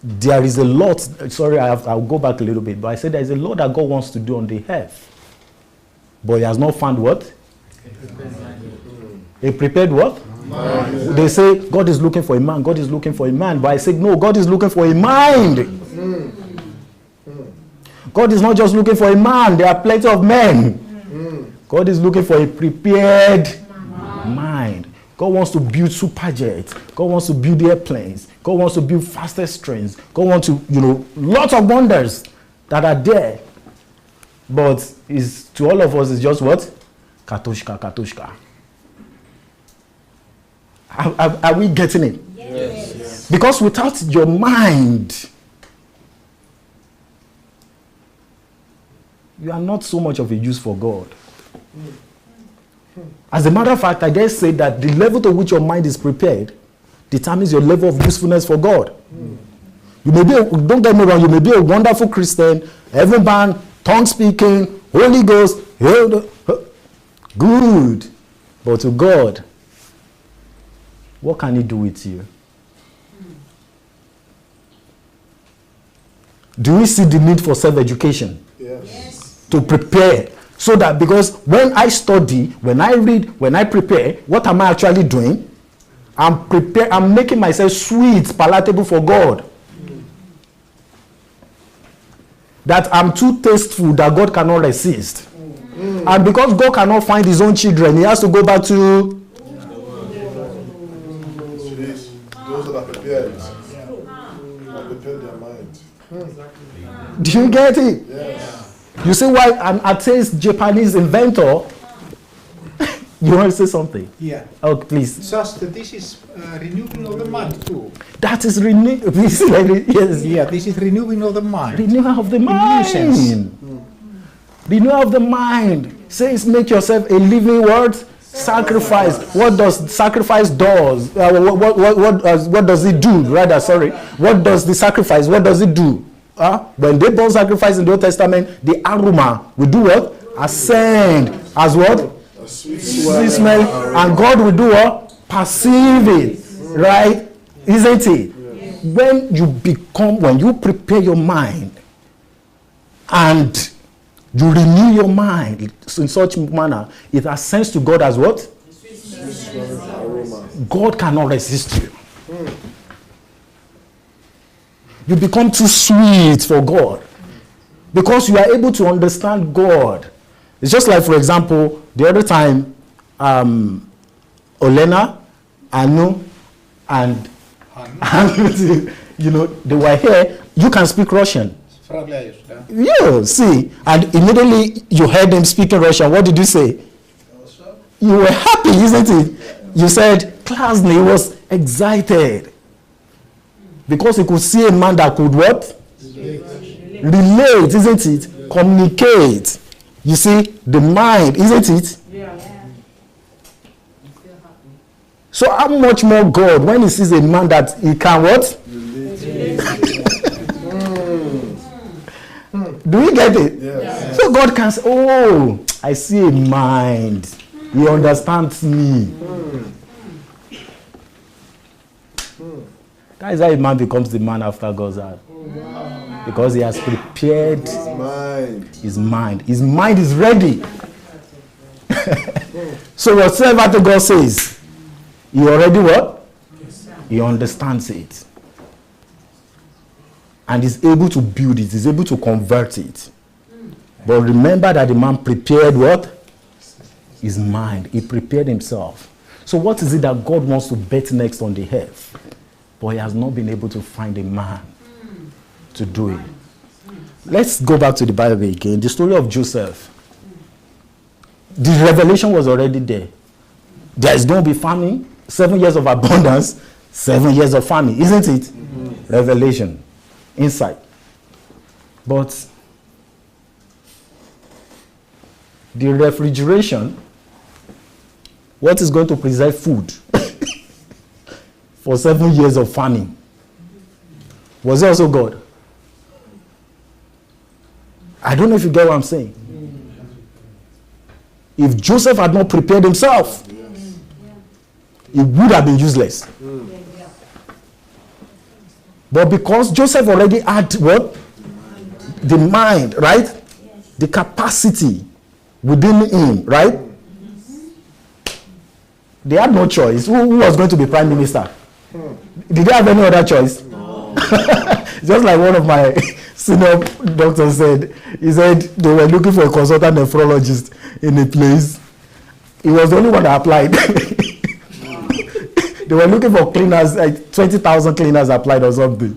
there is a lot, sorry, I'll go back a little bit, but I said there is a lot that God wants to do on the earth. But he has not found what? A prepared what? Man. They say God is looking for a man, God is looking for a man. But I said no, God is looking for a mind. God is not just looking for a man, there are plenty of men. God is looking for a prepared mind. God wants to build super jets. God wants to build airplanes. God wants to build fastest trains. God wants to, lots of wonders that are there. But to all of us, it's just what? Katoshka, katoshka. Are we getting it? Yes. Because without your mind, you are not so much of a use for God. As a matter of fact, I dare say that the level to which your mind is prepared determines your level of usefulness for God. You may be, don't get me wrong, you may be a wonderful Christian, heaven bound, tongue speaking, Holy Ghost, good. But to God, what can He do with you? Do we see the need for self-education? Yes. To prepare. So that because when I study, when I read, when I prepare, what am I actually doing? I'm making myself sweet, palatable for God. That I'm too tasteful that God cannot resist. And because God cannot find His own children, He has to go back to Prepare their mind. Do you get it? Yes. You see why an atheist Japanese inventor. You want to say something? Yeah. Oh, please. Just this is renewing of the mind too. That is renewing. Please, yes. Yeah, this is renewing of the mind. Renewal of the In new sense. mind. Renewal of the mind. Says make yourself a living word. Sacrifice. What does sacrifice does? What does it do? Rather, sorry. What does the sacrifice? What does it do? When they burn sacrifice in the Old Testament, the aroma will do what? Ascend as what? Sweet Sweet smell. And God will do what? Perceive it. Right? Isn't it? When you prepare your mind and you renew your mind in such manner, it ascends to God as what? God cannot resist you. You become too sweet for God because you are able to understand God. It's just like, for example, the other time, Olena, Anu, and you know, they were here. You can speak Russian. Yeah, see, and immediately you heard them speaking Russian. What did you say? You were happy, isn't it? You said, Klasny. He was excited because he could see a man that could what? Relate, isn't it? Communicate. You see, the mind, isn't it? So how much more God when he sees a man that he can what? Do you get it? Yes. So God can say, oh, I see a mind. He understands me. That is how a man becomes the man after God's heart. Because he has prepared his mind. His mind is ready. So whatsoever the God says, he already what? He understands it. And is able to build it, is able to convert it. But remember that the man prepared what? His mind. He prepared himself. So what is it that God wants to bet next on the earth? But he has not been able to find a man to do it. Let's go back to the Bible again. The story of Joseph. The revelation was already there. There is going to be famine, 7 years of abundance, 7 years of famine, isn't it? Revelation. Insight. But the refrigeration, what is going to preserve food for 7 years of famine? Was it also God? I don't know if you get what I'm saying. If Joseph had not prepared himself, it would have been useless. But because Joseph already had what? The mind, right? The capacity within him, right? They had no choice. Who was going to be prime minister? Did they have any other choice? Just like one of my senior doctors said, he said they were looking for a consultant nephrologist in a place. He was the only one that applied. They were looking for cleaners, like 20,000 cleaners applied or something.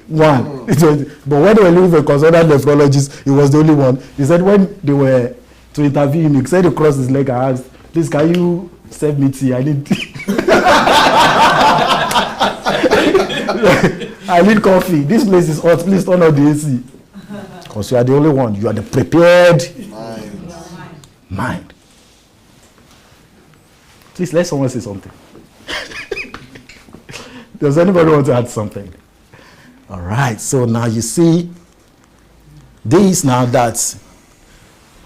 One. But when they were looking for a consultant nephrologist, he was the only one. He said when they were to interview him, he said he crossed his leg and asked, please, can you serve me tea? I need tea. I need coffee. This place is hot. Please turn on the AC. Because you are the only one. You are the prepared mind. Please let someone say something. Does anybody want to add something? All right. So now you see this now that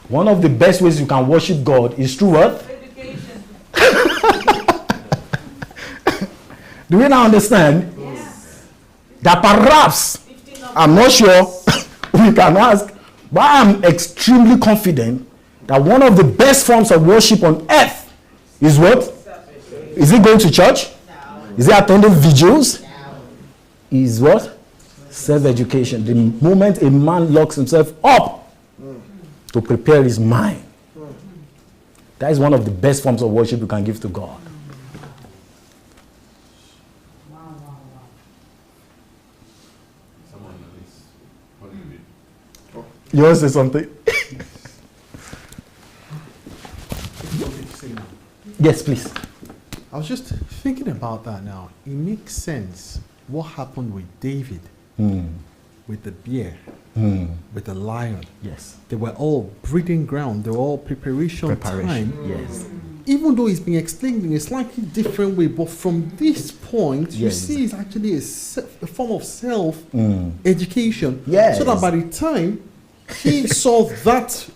one of the best ways you can worship God is through what? Education. Do we now understand? Yes. That perhaps, I'm not sure, we can ask, but I'm extremely confident that one of the best forms of worship on earth is what? Is it going to church? No. Is it attending vigils? No. Is what? Self-education. The moment a man locks himself up to prepare his mind, that is one of the best forms of worship you can give to God. You want to say something? Yes, please. I was just thinking about that now. It makes sense what happened with David, with the bear, with the lion. Yes. They were all breeding ground. They were all preparation time. Yes. Even though it's been explained in a slightly different way, but from this point, you Yes. see it's actually a form of self-education. Yes. So that by the time he saw that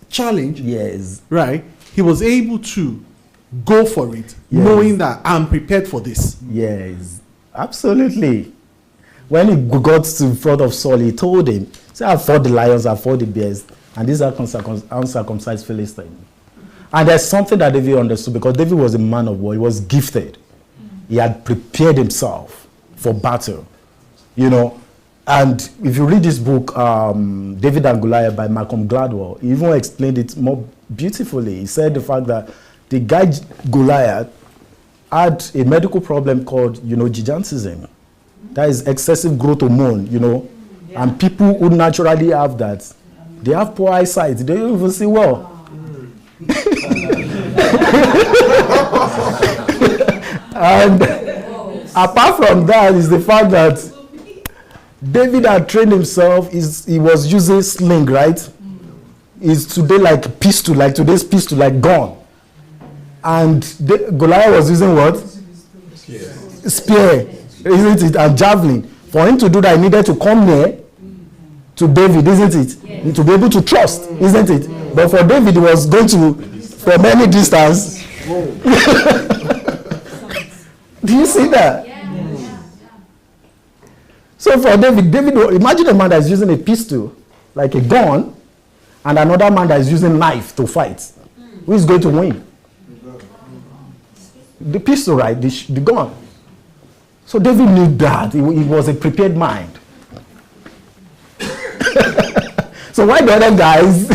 challenge, Yes. right, he was able to go for it, Yes. knowing that I'm prepared for this. Yes. Absolutely. When he got to front of Saul, he told him, say, I fought the lions, I fought the bears, and these are uncircumcised Philistines. And there's something that David understood, because David was a man of war. He was gifted. He had prepared himself for battle. You know, and if you read this book, David and Goliath by Malcolm Gladwell, he even explained it more beautifully. He said the fact that the guy Goliath had a medical problem called, gigantism. That is excessive growth hormone, And people who naturally have that, they have poor eyesight. They don't even see well. And apart from that is the fact that David had trained himself. He was using sling, right? Is today like pistol, like today's pistol, like gun. And Goliath was using what? Spear, isn't it? And javelin. For him to do that, he needed to come near to David, isn't it? Yes. To be able to trust, isn't it? But for David, he was going to from any distance. Do you see that? So for David, imagine a man that is using a pistol, like a gun, and another man that is using knife to fight. Who is going to win? The pistol, right? The gun. So David knew that. He was a prepared mind. So why the other guys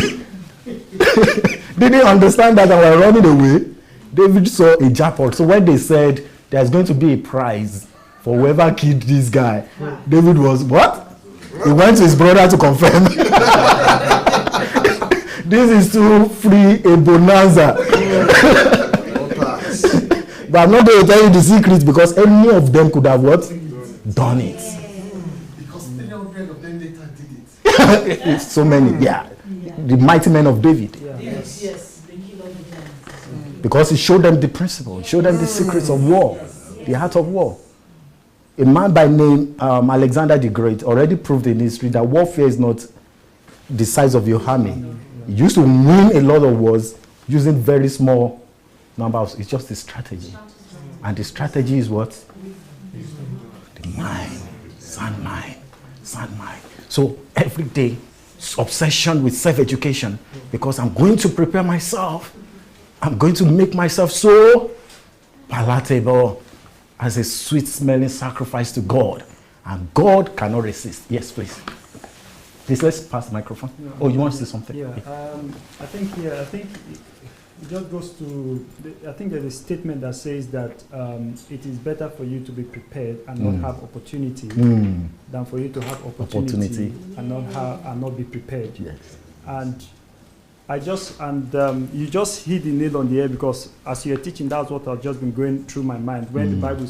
didn't understand that and were running away? David saw a jackpot. So when they said there's going to be a prize for whoever killed this guy, David was, what? He went to his brother to confirm. This is to free a bonanza. But I'm not going to tell you the secret, because any of them could have what? Done it. Because 300 of them later did it. So many, yeah. The mighty men of David. Yes. Because he showed them the principle, he showed them the secrets of war, the art of war. A man by name Alexander the Great already proved in history that warfare is not the size of your army. He used to win a lot of wars using very small numbers. It's just a strategy. And the strategy is what? The mind, sound mind, sound mind. So every day, obsession with self-education, because I'm going to prepare myself. I'm going to make myself so palatable as a sweet-smelling sacrifice to God. And God cannot resist. Yes, please. Please, let's pass the microphone. Oh, you want to say something? Yeah, I think it just goes to, I think there's a statement that says that it is better for you to be prepared and not have opportunity than for you to have opportunity. And not be prepared. Yes. And you just hit the nail on the head, because as you're teaching, that's what I've just been going through my mind. When the Bible,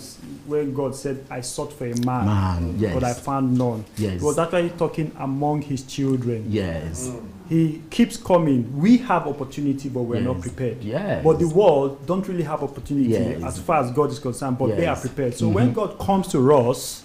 when God said, I sought for a man, yes. but I found none. Yes. He was actually talking among his children. Yes. He keeps coming. We have opportunity, but we're not prepared. Yes. But the world don't really have opportunity Yes. as far as God is concerned, but they are Yes. prepared. So when God comes to us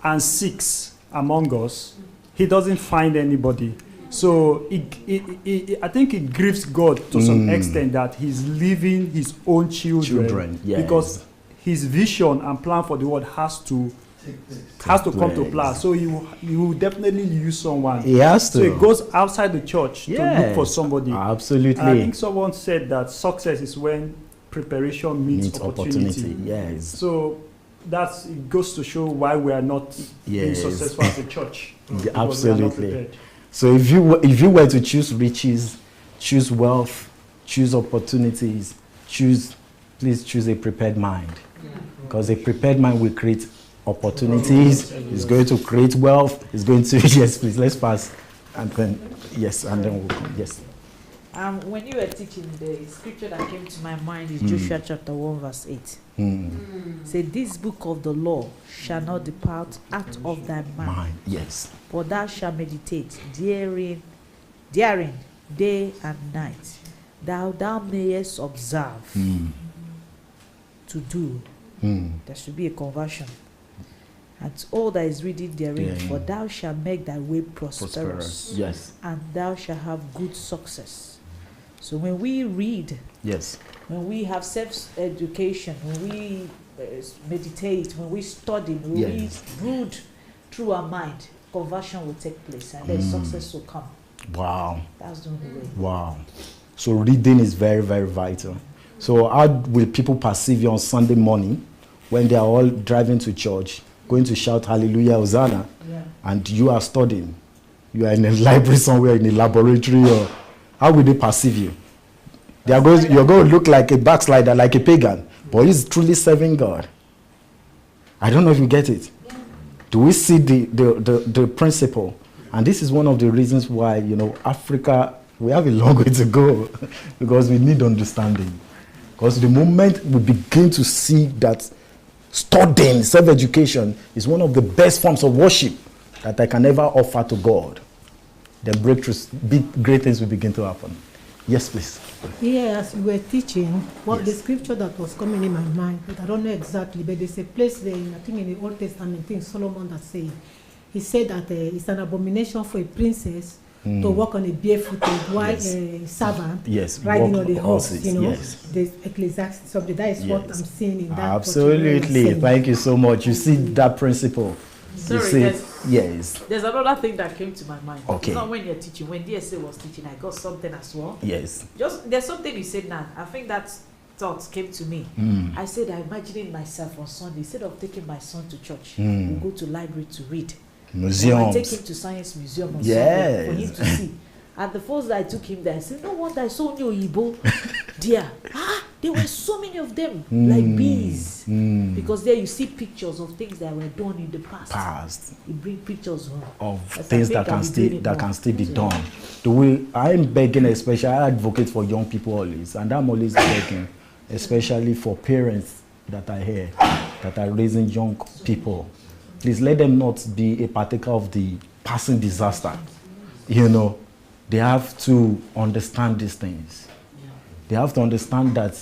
and seeks among us, he doesn't find anybody. So I think it grieves God to some extent that he's leaving his own children, yes. because his vision and plan for the world has to come to play. So you will definitely use someone. He has to. So it goes outside the church to look for somebody. Absolutely. And I think someone said that success is when preparation meets opportunity. Yes. So it goes to show why we are not being successful as a church. Absolutely. So if you were to choose riches, choose wealth, choose opportunities, please choose a prepared mind. Because a prepared mind will create opportunities, it's going to create wealth, it's going to, yes please, let's pass And then, yes, and then we'll come. Yes. When you were teaching, the scripture that came to my mind is Joshua chapter 1 verse 8. Say, this book of the law shall not depart out of thy mind. Yes. For thou shalt meditate therein day and night. Thou mayest observe to do. There should be a conversion. And all that is written therein, for thou shalt make thy way prosperous. Yes. And thou shalt have good success. So when we read, yes, when we have self-education, when we meditate, when we study, when we brood through our mind, conversion will take place and then success will come. Wow. That's the only way. Wow. So reading is very, very vital. So how will people perceive you on Sunday morning when they are all driving to church, going to shout hallelujah, Hosanna, and you are studying? You are in a library somewhere, in a laboratory, or how will they perceive you? You're going to look like a backslider, like a pagan, but he's truly serving God. I don't know if you get it. Do we see the principle? And this is one of the reasons why, Africa, we have a long way to go because we need understanding. Because the moment we begin to see that studying, self-education is one of the best forms of worship that I can ever offer to God, then breakthroughs, great things will begin to happen. Yes, please. Yeah, as you were teaching, the scripture that was coming in my mind, but I don't know exactly, but there's a place there, I think in the Old Testament, I think Solomon that said, he said that it's an abomination for a princess to walk on a barefooted while a servant riding on the horse, the Ecclesiastes subject. That is what I'm seeing in that. Absolutely. Thank you so much. You see that principle. Sorry, yes. There's another thing that came to my mind. Okay. It's not when you're teaching. When DSA was teaching, I got something as well. Yes. There's something you said now. I think that thought came to me. I said, I'm imagining myself on Sunday, instead of taking my son to church, we'll go to library to read. Museums. I take him to Science Museum on Sunday for him to see. And the first day I took him there, I said, no wonder I saw Oyibo there. There were so many of them, like bees. Because there you see pictures of things that were done in the past. You bring pictures of things that can still be done. I'm begging, especially, I advocate for young people always, and I'm always begging, especially for parents that are here, that are raising young people. Please let them not be a partaker of the passing disaster. They have to understand these things. They have to understand that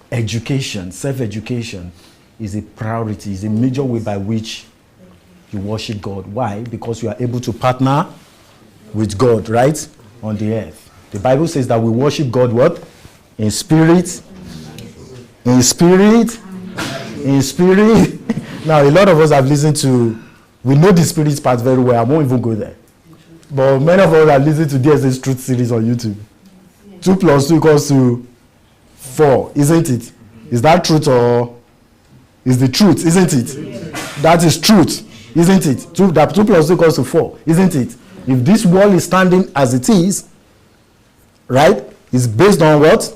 education, self-education, is a priority, is a major way by which you worship God. Why? Because you are able to partner with God, right? On the earth. The Bible says that we worship God what? In spirit. In spirit. In spirit. Now, a lot of us have listened to, we know the spirit part very well. I won't even go there. But many of us have listened to DSA's Truth series on YouTube. 2 + 2 = 4, isn't it? Is that truth or is the truth, isn't it? That is truth, isn't it? 2 + 2 = 4, isn't it? If this wall is standing as it is, right, it's based on what?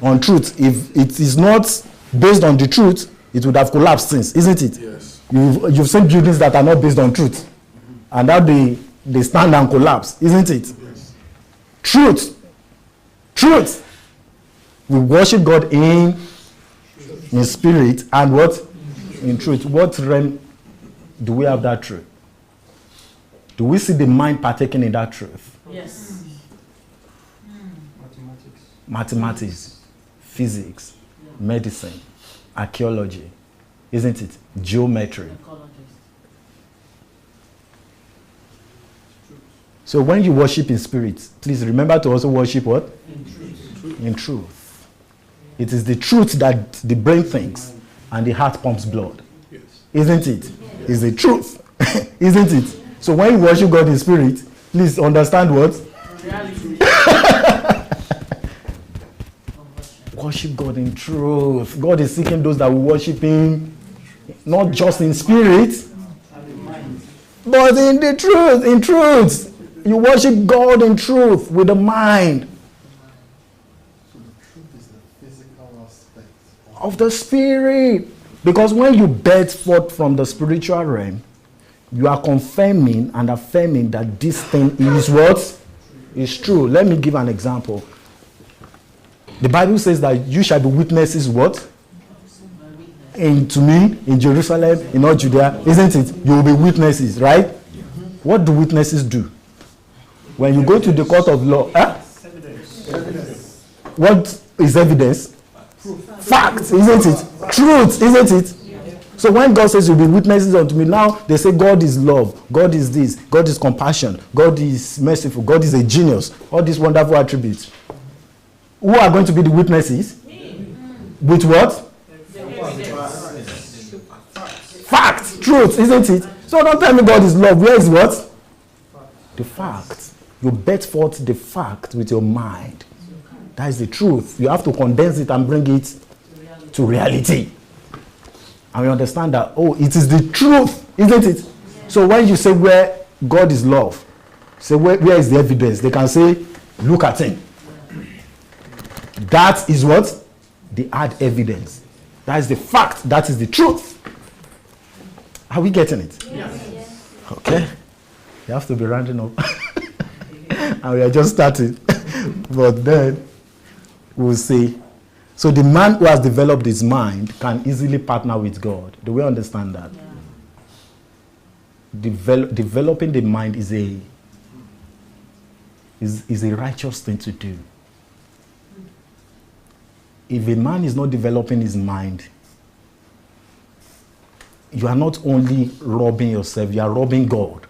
On truth. If it is not based on the truth, it would have collapsed since, isn't it? Yes. You've seen buildings that are not based on truth, and now they stand and collapse, isn't it? Yes. Truth. We worship God in spirit and what? In truth. What realm do we have that truth? Do we see the mind partaking in that truth? Yes. Mathematics, physics, medicine, archaeology, isn't it? Geometry. So when you worship in spirit, please remember to also worship what? In truth. It is the truth that the brain thinks and the heart pumps blood. Yes. Isn't it? It's the truth. Isn't it? So when you worship God in spirit, please understand what? Reality. Worship God in truth. God is seeking those that will worship Him not just in spirit, but in the truth. In truth. You worship God in truth with the mind. So the truth is the physical aspect Of the spirit. Because when you birth forth from the spiritual realm, You are confirming and affirming that this thing is what? Is true. Let me give an example. The Bible says that you shall be witnesses what? To me, in Jerusalem, in all Judea, isn't it? You will be witnesses, right? What do witnesses do? When you go to the court of law, what is evidence? Fact, isn't it? Truth, isn't it? So when God says you'll be witnesses unto me, now they say God is love, God is this, God is compassion, God is merciful, God is a genius, all these wonderful attributes. Who are going to be the witnesses? With what? Fact, truth, isn't it? So don't tell me God is love. Where is what? The fact. You bet forth the fact with your mind. That is the truth. You have to condense it and bring it to reality. And we understand that, oh, it is the truth, isn't it? So when you say where God is love, say where is the evidence? They can say, look at him. That is what? The hard evidence. That is the fact. That is the truth. Are we getting it? Yes. Okay. You have to be rounding up. And we are just starting. But then we'll see. So the man who has developed his mind can easily partner with God. Do we understand that? Yeah. Developing the mind is a righteous thing to do. If a man is not developing his mind, you are not only robbing yourself, you are robbing God.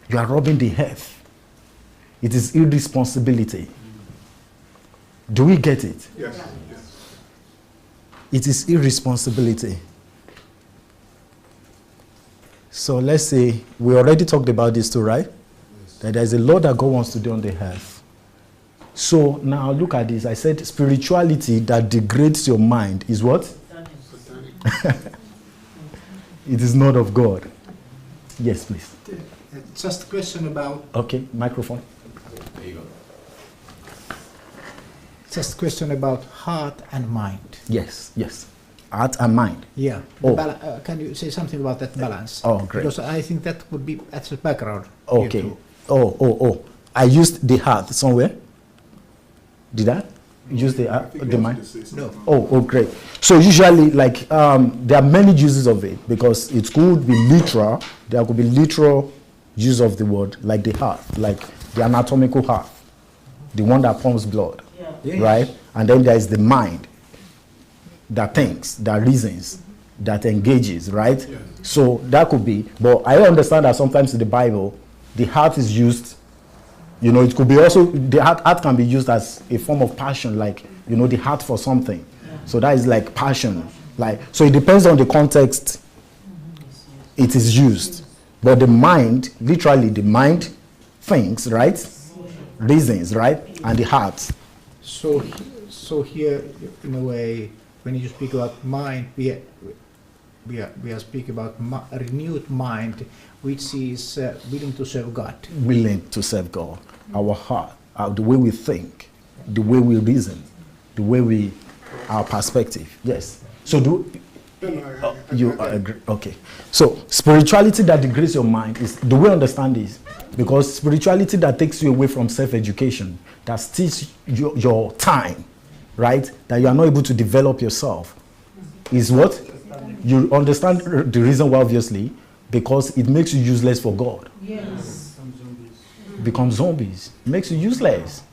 You are robbing the earth. It is irresponsibility. Do we get it? Yes. It is irresponsibility. So let's say, we already talked about this too, right? Yes. That there is a lot that God wants to do on the earth. So now look at this. I said spirituality that degrades your mind is what? It is not of God. Yes, please. Just a question about... Okay, microphone. There you go. Just a question about heart and mind. Yes. Heart and mind. Yeah. Oh. Can you say something about that balance? Oh, great. Because I think that would be as a background. Okay. Oh. I used the heart somewhere. Did I use the mind? No. Oh, great. So usually, like, there are many uses of it because it could be literal. There could be literal use of the word, like the heart, like the anatomical heart, the one that pumps blood, right? And then there is the mind that thinks, that reasons, that engages, right? Yeah. So that could be. But I understand that sometimes in the Bible, the heart is used. You know, it could be also, the heart can be used as a form of passion, like, you know, the heart for something. Yeah. So that is like passion. Like, so it depends on the context it is used. But the mind, literally the mind thinks, right? Reasons, right? And the heart. So here, in a way, when you speak about mind, we are speaking about a renewed mind, which is willing to serve God. Willing to serve God. Our heart, the way we think, the way we reason, the way our perspective. Yes. So you agree? Okay. So spirituality that degrades your mind is, do we understand this? Because spirituality that takes you away from self-education, that steals your time, right? That you are not able to develop yourself, is what? You understand the reason why, obviously, because it makes you useless for God. Yes. Become zombies. It makes you useless.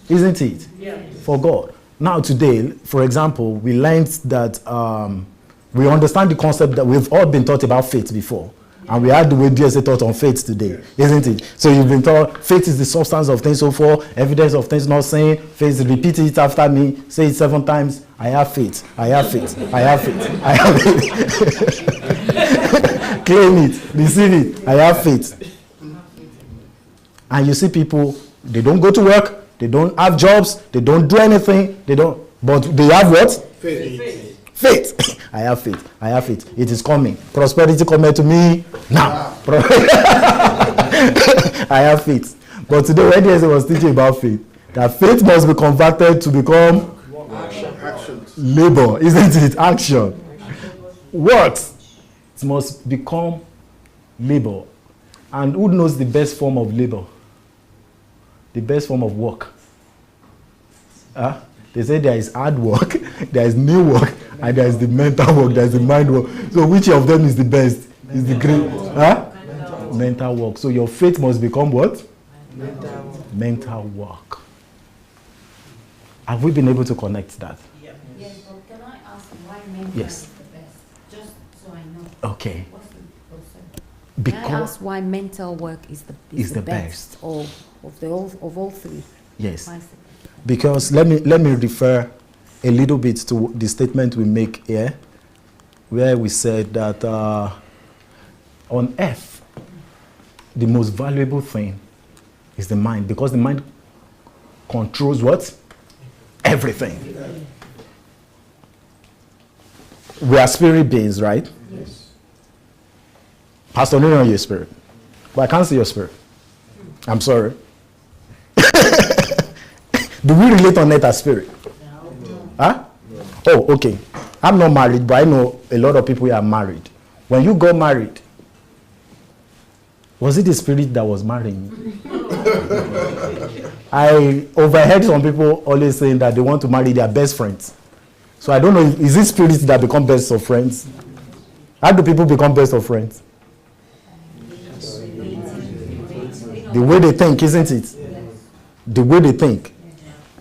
Isn't it? Yes. For God. Now today, for example, we learned that we understand the concept that we've all been taught about faith before. And we had the way DSA taught on faith today, isn't it? So you've been taught faith is the substance of things so forth, evidence of things not seen. Faith, repeat it after me, say it 7 times. I have faith, I have faith, I have faith, I have faith. Claim it, receive it, I have faith. And you see people, they don't go to work, they don't have jobs, they don't do anything, but they have what? Faith. I have faith. I have faith. It is coming. Prosperity coming to me now. I have faith. But today, when Jesus was teaching about faith, that faith must be converted to become labor, isn't it? Action. Works. it must become labor. And who knows the best form of labor? The best form of work? They say there is hard work, there is new work, and there is the mental work, there is the mind work. So which of them is the best? Is the great? Mental work. So your faith must become what? Mental work. Have we been able to connect that? Yes, but can I ask why mental Yes. is the best? Just so I know. Okay. What's the process? Because Can I ask why mental work is the best of all three? yes. Why is it? Because let me refer a little bit to the statement we make here, where we said that on earth, the most valuable thing is the mind, because the mind controls what? Everything. We are spirit beings, right? Yes. Pastor, no, you're spirit. But I can't see your spirit. I'm sorry. Do we relate on earth as spirit? Huh? Oh, okay. I'm not married, but I know a lot of people who are married. When you got married, was it the spirit that was marrying you? I overheard some people always saying that they want to marry their best friends. So I don't know, is it spirits that become best of friends? How do people become best of friends? The way they think, isn't it? The way they think.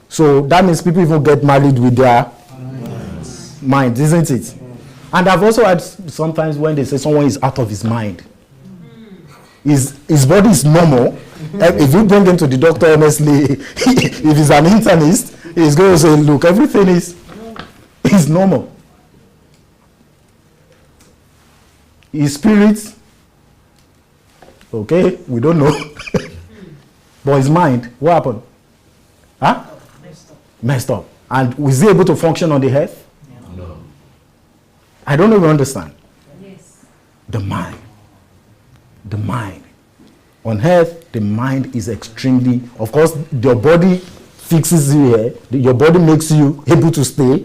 So that means people even get married with their mind, isn't it? And I've also had sometimes when they say someone is out of his mind. His body is normal. If you bring him to the doctor, honestly, if he's an internist, he's going to say, look, everything is normal. His spirit, okay, we don't know. But his mind, what happened? Huh? Messed up. And was he able to function on the earth? No. I don't know if you understand. Yes. The mind. The mind. On earth, the mind is extremely, of course, your body fixes you here. Your body makes you able to stay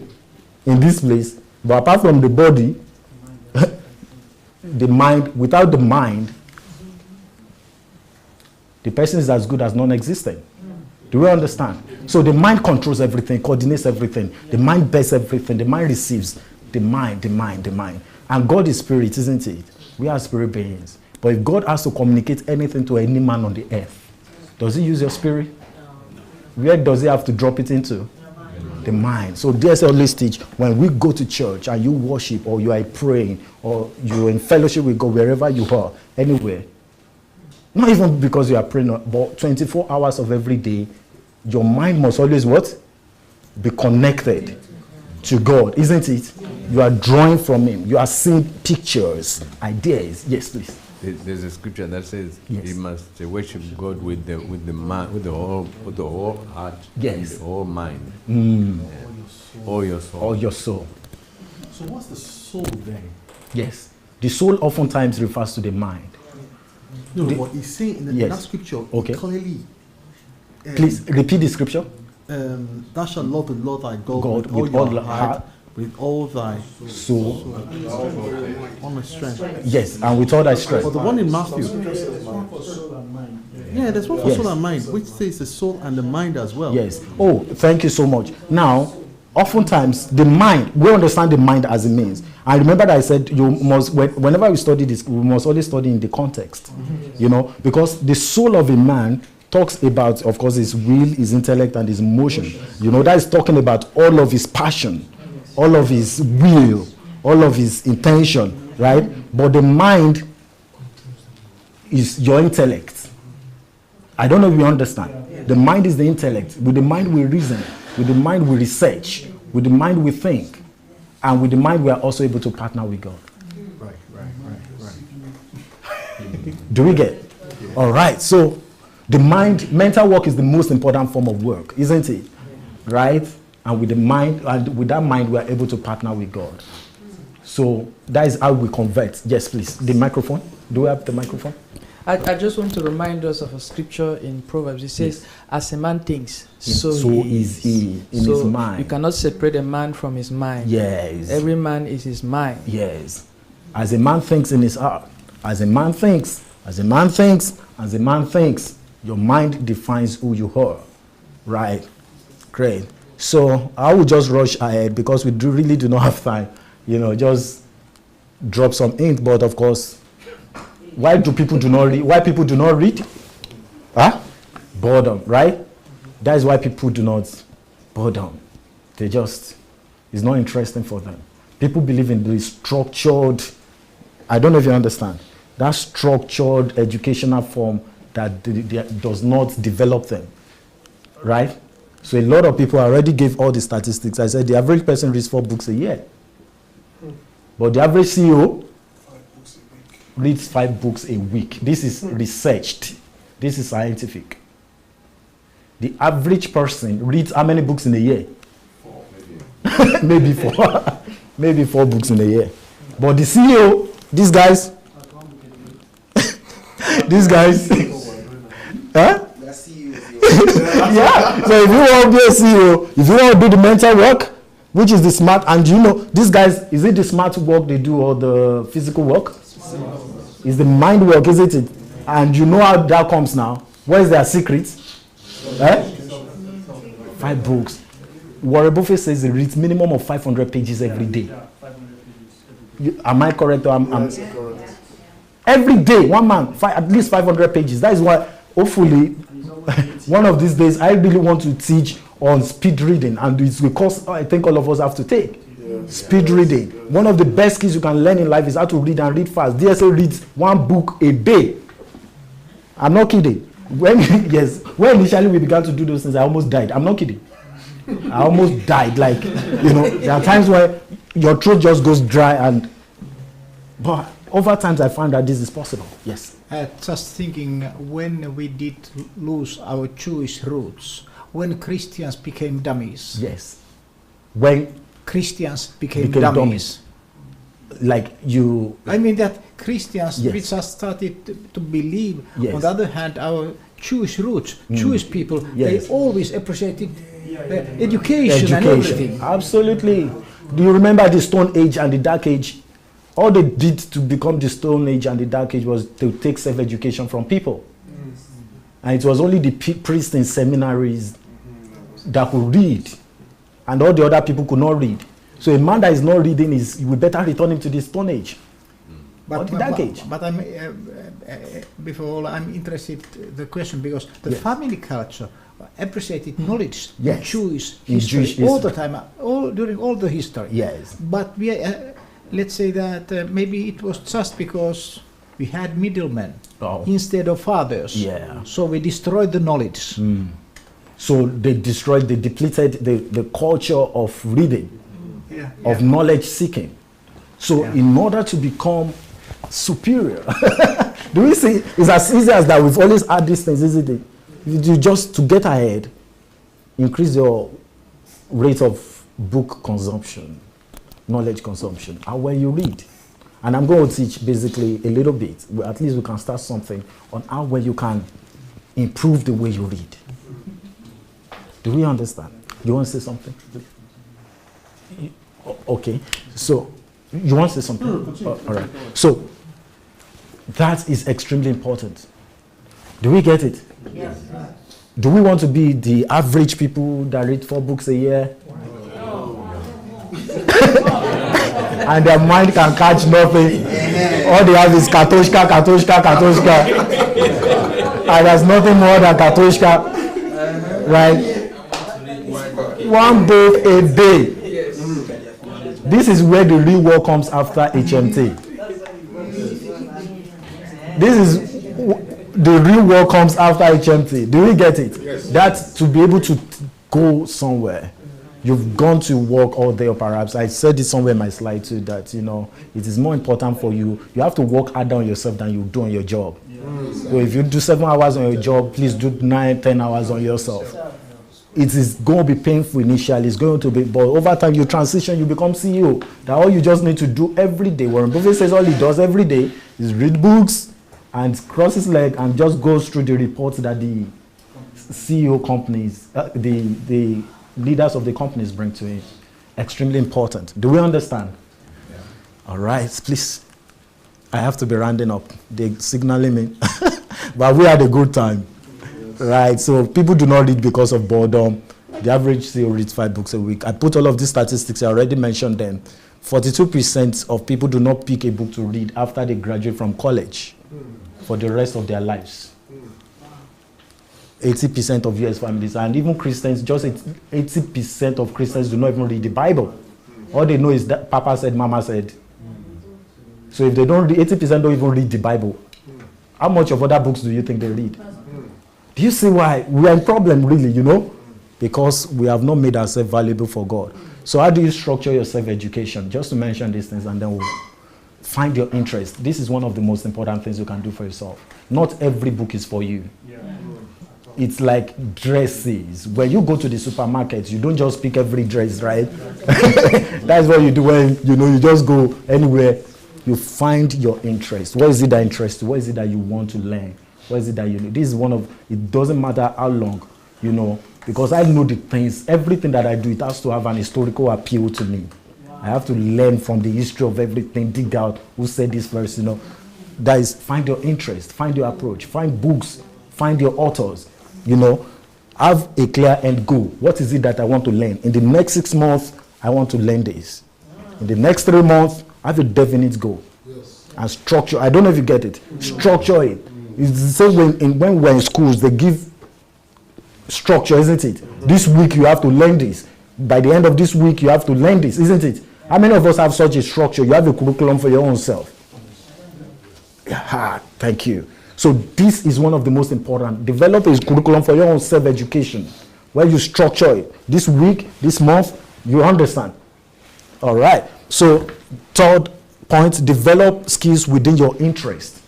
in this place. But apart from the body, the mind, without the mind, the person is as good as non-existent. Do we understand? So the mind controls everything, coordinates everything. The mind bears everything. The mind receives. The mind. And God is spirit, isn't it? We are spirit beings. But if God has to communicate anything to any man on the earth, does he use your spirit? Where does he have to drop it into? The mind. So there's always teach when we go to church and you worship or you are praying or you're in fellowship with God, wherever you are, anywhere. Not even because you are praying, but 24 hours of every day, your mind must always what? Be connected to God, isn't it? You are drawing from him. You are seeing pictures, ideas. Yes, please. There's a scripture that says yes. you must worship God with the mind, with the whole heart, yes, and the whole mind, all your soul. All your soul. So what's the soul then? Yes, the soul oftentimes refers to the mind. No, but he's saying in yes. that scripture okay. clearly. Please repeat the scripture. Thou shalt love the Lord thy God, with all your heart, with all thy soul, all thy strength. Yes, and with all thy strength. But the one in Matthew, There's one for soul and mind. yeah, there's one for yes. soul and mind, which says the soul and the mind as well. Yes. Oh, thank you so much. Now, oftentimes the mind, we understand the mind as it means. I remember that I said you must, whenever we study this, we must always study in the context. You know, because the soul of a man talks about, of course, his will, his intellect, and his emotion. You know, that is talking about all of his passion, all of his will, all of his intention, right? But the mind is your intellect. I don't know if you understand. The mind is the intellect. With the mind we reason. With the mind we research. With the mind we think. And with the mind we are also able to partner with God. Right. Do we get? Yeah. All right. So the mind, mental work is the most important form of work, isn't it? Right? And with the mind, and with that mind, we are able to partner with God. So that is how we convert. Yes, please. The microphone. Do we have the microphone? I just want to remind us of a scripture in Proverbs. It says, yes. As a man thinks, so is he in his mind. You cannot separate a man from his mind. Yes. Every man is his mind. Yes. As a man thinks in his heart, as a man thinks, as a man thinks, as a man thinks, your mind defines who you are. Right? Great. So I will just rush ahead because we really do not have time. You know, just drop some ink. But of course, why do people do not read? Why people do not read? Huh? Boredom, right? That is why people do not boredom. They just, it's not interesting for them. People believe in the structured, I don't know if you understand, that structured educational form that does not develop them, right? So a lot of people already gave all the statistics. I said the average person reads 4 books a year. But the average CEO reads 5 books a week. This is researched. This is scientific. The average person reads how many books in a year? 4, maybe. Maybe 4. Maybe 4 books in a year. But the CEO, these guys, huh? Yeah. So if you want to be a CEO, if you want to do the mental work, which is the smart, and you know, these guys, is it the smart work they do or the physical work? It's the mind work, isn't it? And you know how that comes now. What is their secret? 5 books. Warren Buffett says he reads minimum of 500 pages every day. Am I correct? Or every day, one man, at least 500 pages. That is why, hopefully, one of these days, I really want to teach on speed reading, and it's because I think all of us have to take speed reading. One of the best skills you can learn in life is how to read and read fast. DSA reads 1 book a day. I'm not kidding. When initially we began to do those things, I almost died. I'm not kidding. I almost died. Like, you know, there are times where your throat just goes dry, but over times I found that this is possible. Yes. Just thinking, when we did lose our Jewish roots, when Christians became dummies. Yes. When Christians became dummies. Like you. I mean that Christians, yes, we just started to believe. Yes. On the other hand, our Jewish roots, Jewish people, yes, they always appreciated education and everything. Absolutely. Do you remember the Stone Age and the Dark Age? All they did to become the Stone Age and the Dark Age was to take self-education from people. And it was only the priests in seminaries that could read, and all the other people could not read. So a man that is not reading, we better return him to the Stone Age. But the Dark Age. But I'm before all, I'm interested in the question because the family culture appreciated knowledge, in Jewish history all the time, during all the history. Yes. But we, let's say that maybe it was just because we had middlemen instead of fathers. Yeah. So we destroyed the knowledge. So they depleted the culture of reading, of knowledge seeking. So in order to become superior, do we see, it's as easy as that. We've always had these things, isn't it? You just, to get ahead, increase your rate of book consumption, knowledge consumption, and when you read. And I'm going to teach basically a little bit, at least we can start something on how well you can improve the way you read. Do we understand? You want to say something? Okay. So, you want to say something? All right. So, that is extremely important. Do we get it? Yes. Do we want to be the average people that read 4 books a year? And their mind can catch nothing. All they have is katoshka, katoshka, katoshka. And there's nothing more than katoshka. Right? 1 book a day. This is where the real work comes after HMT. This is the real work comes after HMT. Do we get it? Yes. That's to be able to go somewhere. You've gone to work all day, or perhaps I said it somewhere in my slide too, that you know it is more important for you. You have to work harder on yourself than you do on your job. So if you do 7 hours on your job, please do 9, 10 hours on yourself. It is going to be painful initially. It's going to be, but over time you transition, you become CEO. That all you just need to do every day. Warren Buffett says all he does every day is read books and cross his leg and just goes through the reports that the CEO companies, the leaders of the companies bring to him. Extremely important. Do we understand? Yeah. All right, please I have to be rounding up. They're signaling me. But we had a good time. Right? So people do not read because of boredom. The average CEO reads 5 books a week. I put all of these statistics, I already mentioned them. 42% of people do not pick a book to read after they graduate from college for the rest of their lives. 80% of US families, and even Christians, just 80% of Christians do not even read the Bible. All they know is that Papa said, Mama said. So if they don't read, 80% don't even read the Bible. How much of other books do you think they read? Do you see why we are in problem, really, you know? Because we have not made ourselves valuable for God. So how do you structure your self-education? Just to mention these things, and then we'll find your interest. This is one of the most important things you can do for yourself. Not every book is for you. It's like dresses. When you go to the supermarket, you don't just pick every dress, right? That's what you do when you just go anywhere. You find your interest. What is it that interests you? What is it that you want to learn? What is it that you know? This is one of, it doesn't matter how long, because I know the things, everything that I do, it has to have an historical appeal to me. I have to learn from the history of everything, dig out who said this verse, That is, find your interest, find your approach, find books, find your authors, have a clear end goal. What is it that I want to learn? In the next 6 months, I want to learn this. In the next 3 months, I have a definite goal. Yes. And structure, I don't know if you get it. Structure it. It's the same when we're in schools, they give structure, isn't it? This week you have to learn this. By the end of this week, you have to learn this, isn't it? How many of us have such a structure? You have a curriculum for your own self. Yeah, thank you. So this is one of the most important. Develop a curriculum for your own self-education, where you structure it. This week, this month, you understand. All right. So third point, develop skills within your interest.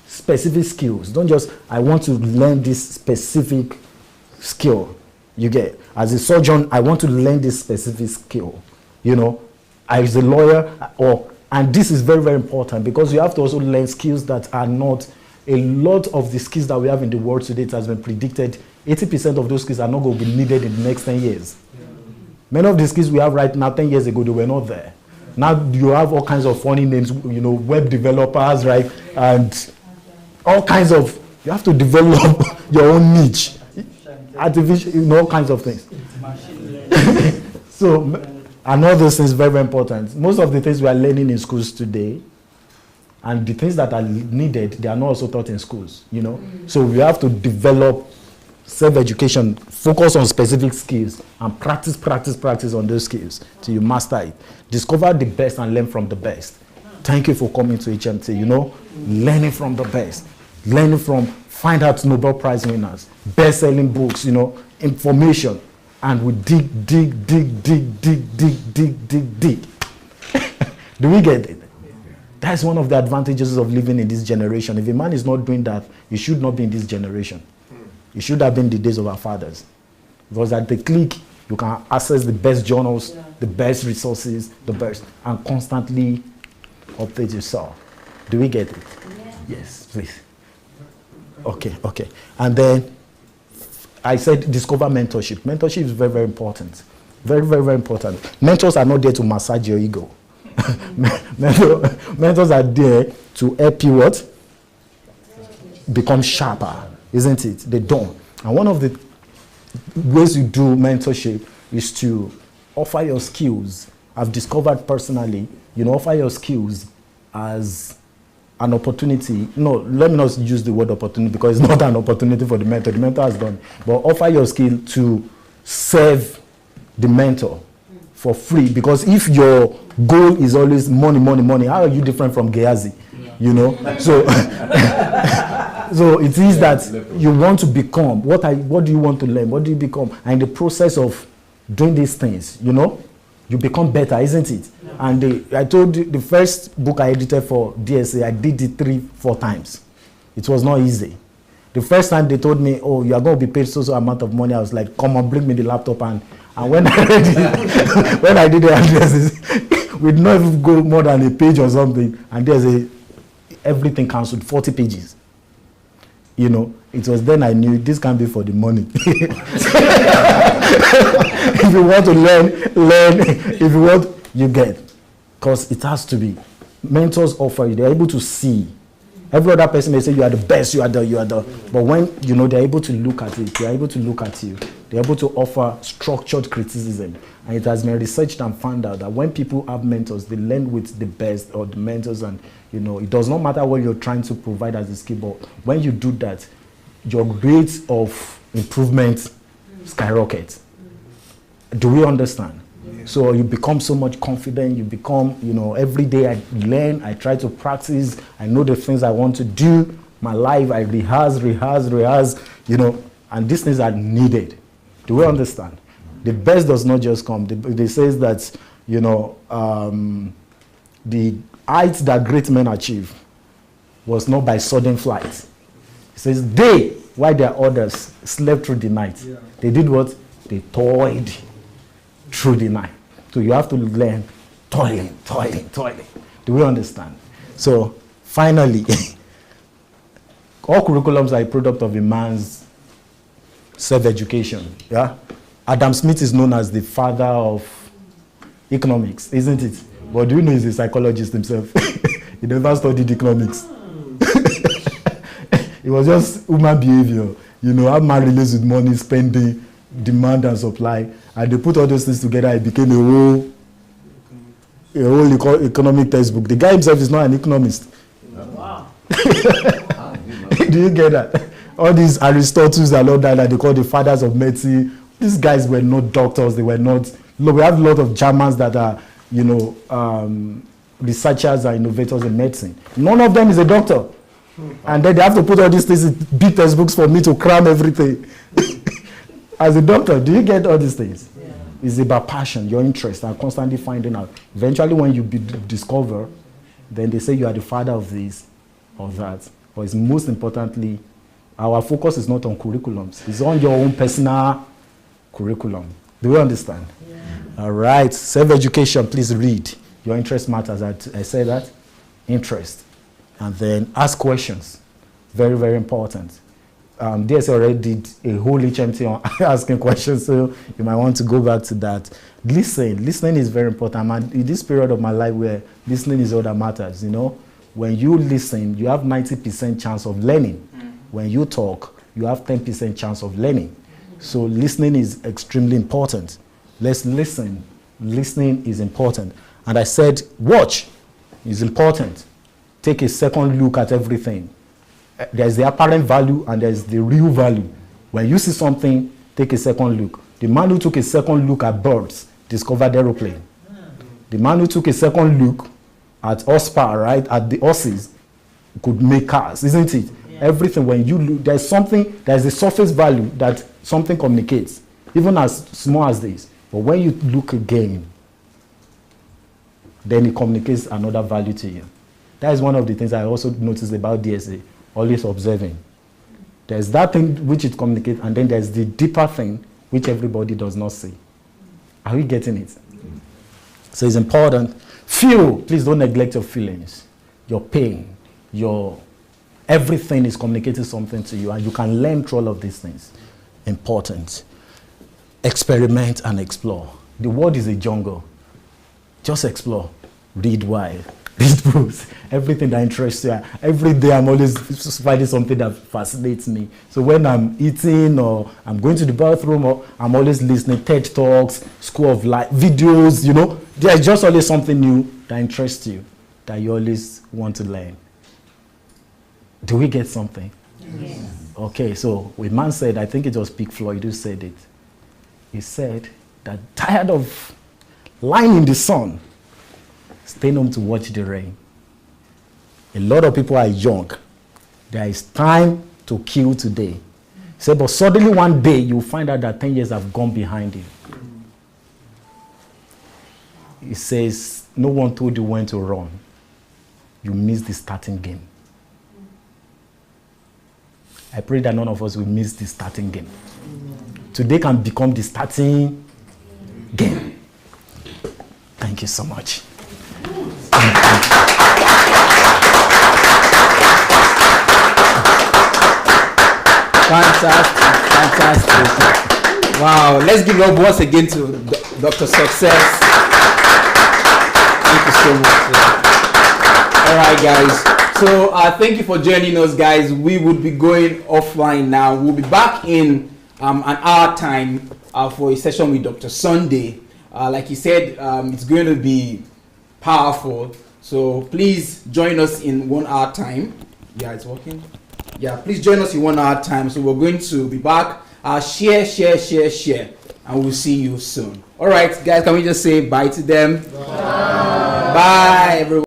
Specific skills. Don't just, I want to learn this specific skill. You get, as a surgeon, I want to learn this specific skill. As a lawyer, and this is very, very important, because you have to also learn skills that are not, a lot of the skills that we have in the world today, it has been predicted, 80% of those skills are not going to be needed in the next 10 years. Many of the skills we have right now, 10 years ago, they were not there. Now you have all kinds of funny names, web developers, right? And all kinds of, you have to develop your own niche. Artificial, all kinds of things. So, another thing is very, very important. Most of the things we are learning in schools today, and the things that are needed, they are not also taught in schools, So we have to develop self-education, focus on specific skills, and practice on those skills till you master it. Discover the best and learn from the best. Thank you for coming to HMT, learning from the best. Learning from, find out Nobel Prize winners, best-selling books, information. And we dig. Do we get it? That's one of the advantages of living in this generation. If a man is not doing that, he should not be in this generation. It should have been the days of our fathers. Because at the click, you can access the best journals, the best resources, the best, and constantly update yourself. Do we get it? Yes, please. Okay. And then I said discover mentorship. Mentorship is very, very important. Very, very, very important. Mentors are not there to massage your ego. Mentors are there to help you what? Become sharper, isn't it? They don't. And one of the ways you do mentorship is to offer your skills. I've discovered personally, offer your skills as an opportunity. No, let me not use the word opportunity, because it's not an opportunity for the mentor. The mentor has done. But offer your skill to serve the mentor for free. Because if your goal is always money, how are you different from Gehazi? So so it is that you want to become, what do you want to learn? What do you become? And in the process of doing these things, you become better, isn't it? And I told you, the first book I edited for DSA, I did it 3-4 times. It was not easy. The first time they told me, oh, you are going to be paid so amount of money, I was like, come on, bring me the laptop. And when I read it, when I did the addresses, we'd not even go more than a page or something. And there's everything cancelled, 40 pages. It was then I knew this can't be for the money. If you want to learn. If you want, you get. Because it has to be. mentors offer you, they're able to see. Every other person may say you are the best, you are the. But when they're able to look at it, they're able to look at you. They're able to offer structured criticism, and it has been researched and found out that when people have mentors, they learn with the best or the mentors, and it does not matter what you're trying to provide as a skill, but when you do that, your rate of improvement skyrockets. Do we understand? So you become so much confident, you become, every day I learn, I try to practice, I know the things I want to do, my life, I rehearse, and these things are needed. Do we understand? The best does not just come. They says that, the heights that great men achieve was not by sudden flight. It says they, while their others slept through the night, they did what? They toiled through the night. So you have to learn toiling. Do we understand? So finally, all curriculums are a product of a man's self-education. Yeah? Adam Smith is known as the father of economics, isn't it? But do you know he's a psychologist himself? He never studied economics. It was just human behavior. How man relates with money, spending, demand and supply, and they put all those things together. It became a whole economic textbook. The guy himself is not an economist. Wow. Do you get that? All these Aristotles and all that they call the fathers of medicine, these guys were not doctors. They were not. Look, we have a lot of Germans that are, researchers and innovators in medicine. None of them is a doctor. And then they have to put all these things in big textbooks for me to cram everything. As a doctor, do you get all these things? Yeah. It's about passion, your interest, and constantly finding out. Eventually, when you discover, then they say you are the father of this or that. But it's most importantly, our focus is not on curriculums. It's on your own personal curriculum. Do you understand? Yeah. All right. Self-education, please read. Your interest matters. I say that. Interest. And then ask questions. Very, very important. DSA already did a whole HMT on asking questions, so you might want to go back to that. Listening is very important. In this period of my life where listening is all that matters, when you listen, you have 90% chance of learning. When you talk, you have 10% chance of learning. So listening is extremely important. Let's listen. Listening is important. And I said, watch is important. Take a second look at everything. There's the apparent value and there's the real value. When you see something, take a second look. The man who took a second look at birds discovered aeroplane. The man who took a second look at horsepower, right, at the horses, could make cars, isn't it? Yeah. Everything, when you look, there's a surface value that something communicates, even as small as this. But when you look again, then it communicates another value to you. That is one of the things I also noticed about DSA. Always observing. There's that thing which it communicates, and then there's the deeper thing which everybody does not see. Are we getting it? So it's important. Feel, please don't neglect your feelings. Your pain, everything is communicating something to you, and you can learn through all of these things. Important. Experiment and explore. The world is a jungle. Just explore. Read wide. Read books, everything that interests you. Every day I'm always finding something that fascinates me. So when I'm eating or I'm going to the bathroom, or I'm always listening TED Talks, School of Life, videos, there's just always something new that interests you, that you always want to learn. Do we get something? Yes. Okay, so a man said, I think it was Pink Floyd who said it. He said that tired of lying in the sun, staying home to watch the rain. A lot of people are young. There is time to kill today. Say, but suddenly one day you'll find out that 10 years have gone behind you. He says, no one told you when to run. You missed the starting game. I pray that none of us will miss the starting game. Today can become the starting game. Thank you so much. Fantastic. Wow. Let's give it up once again to Dr. Success. Thank you so much. All right, guys. So thank you for joining us, guys. We would be going offline now. We'll be back in an hour time for a session with Dr. Sunday. Like he said, it's going to be powerful. So please join us in 1 hour time. Yeah, it's working. Yeah, please join us in 1 hour time. So we're going to be back. Share, and we'll see you soon. All right, guys, can we just say bye to them? Bye, everyone.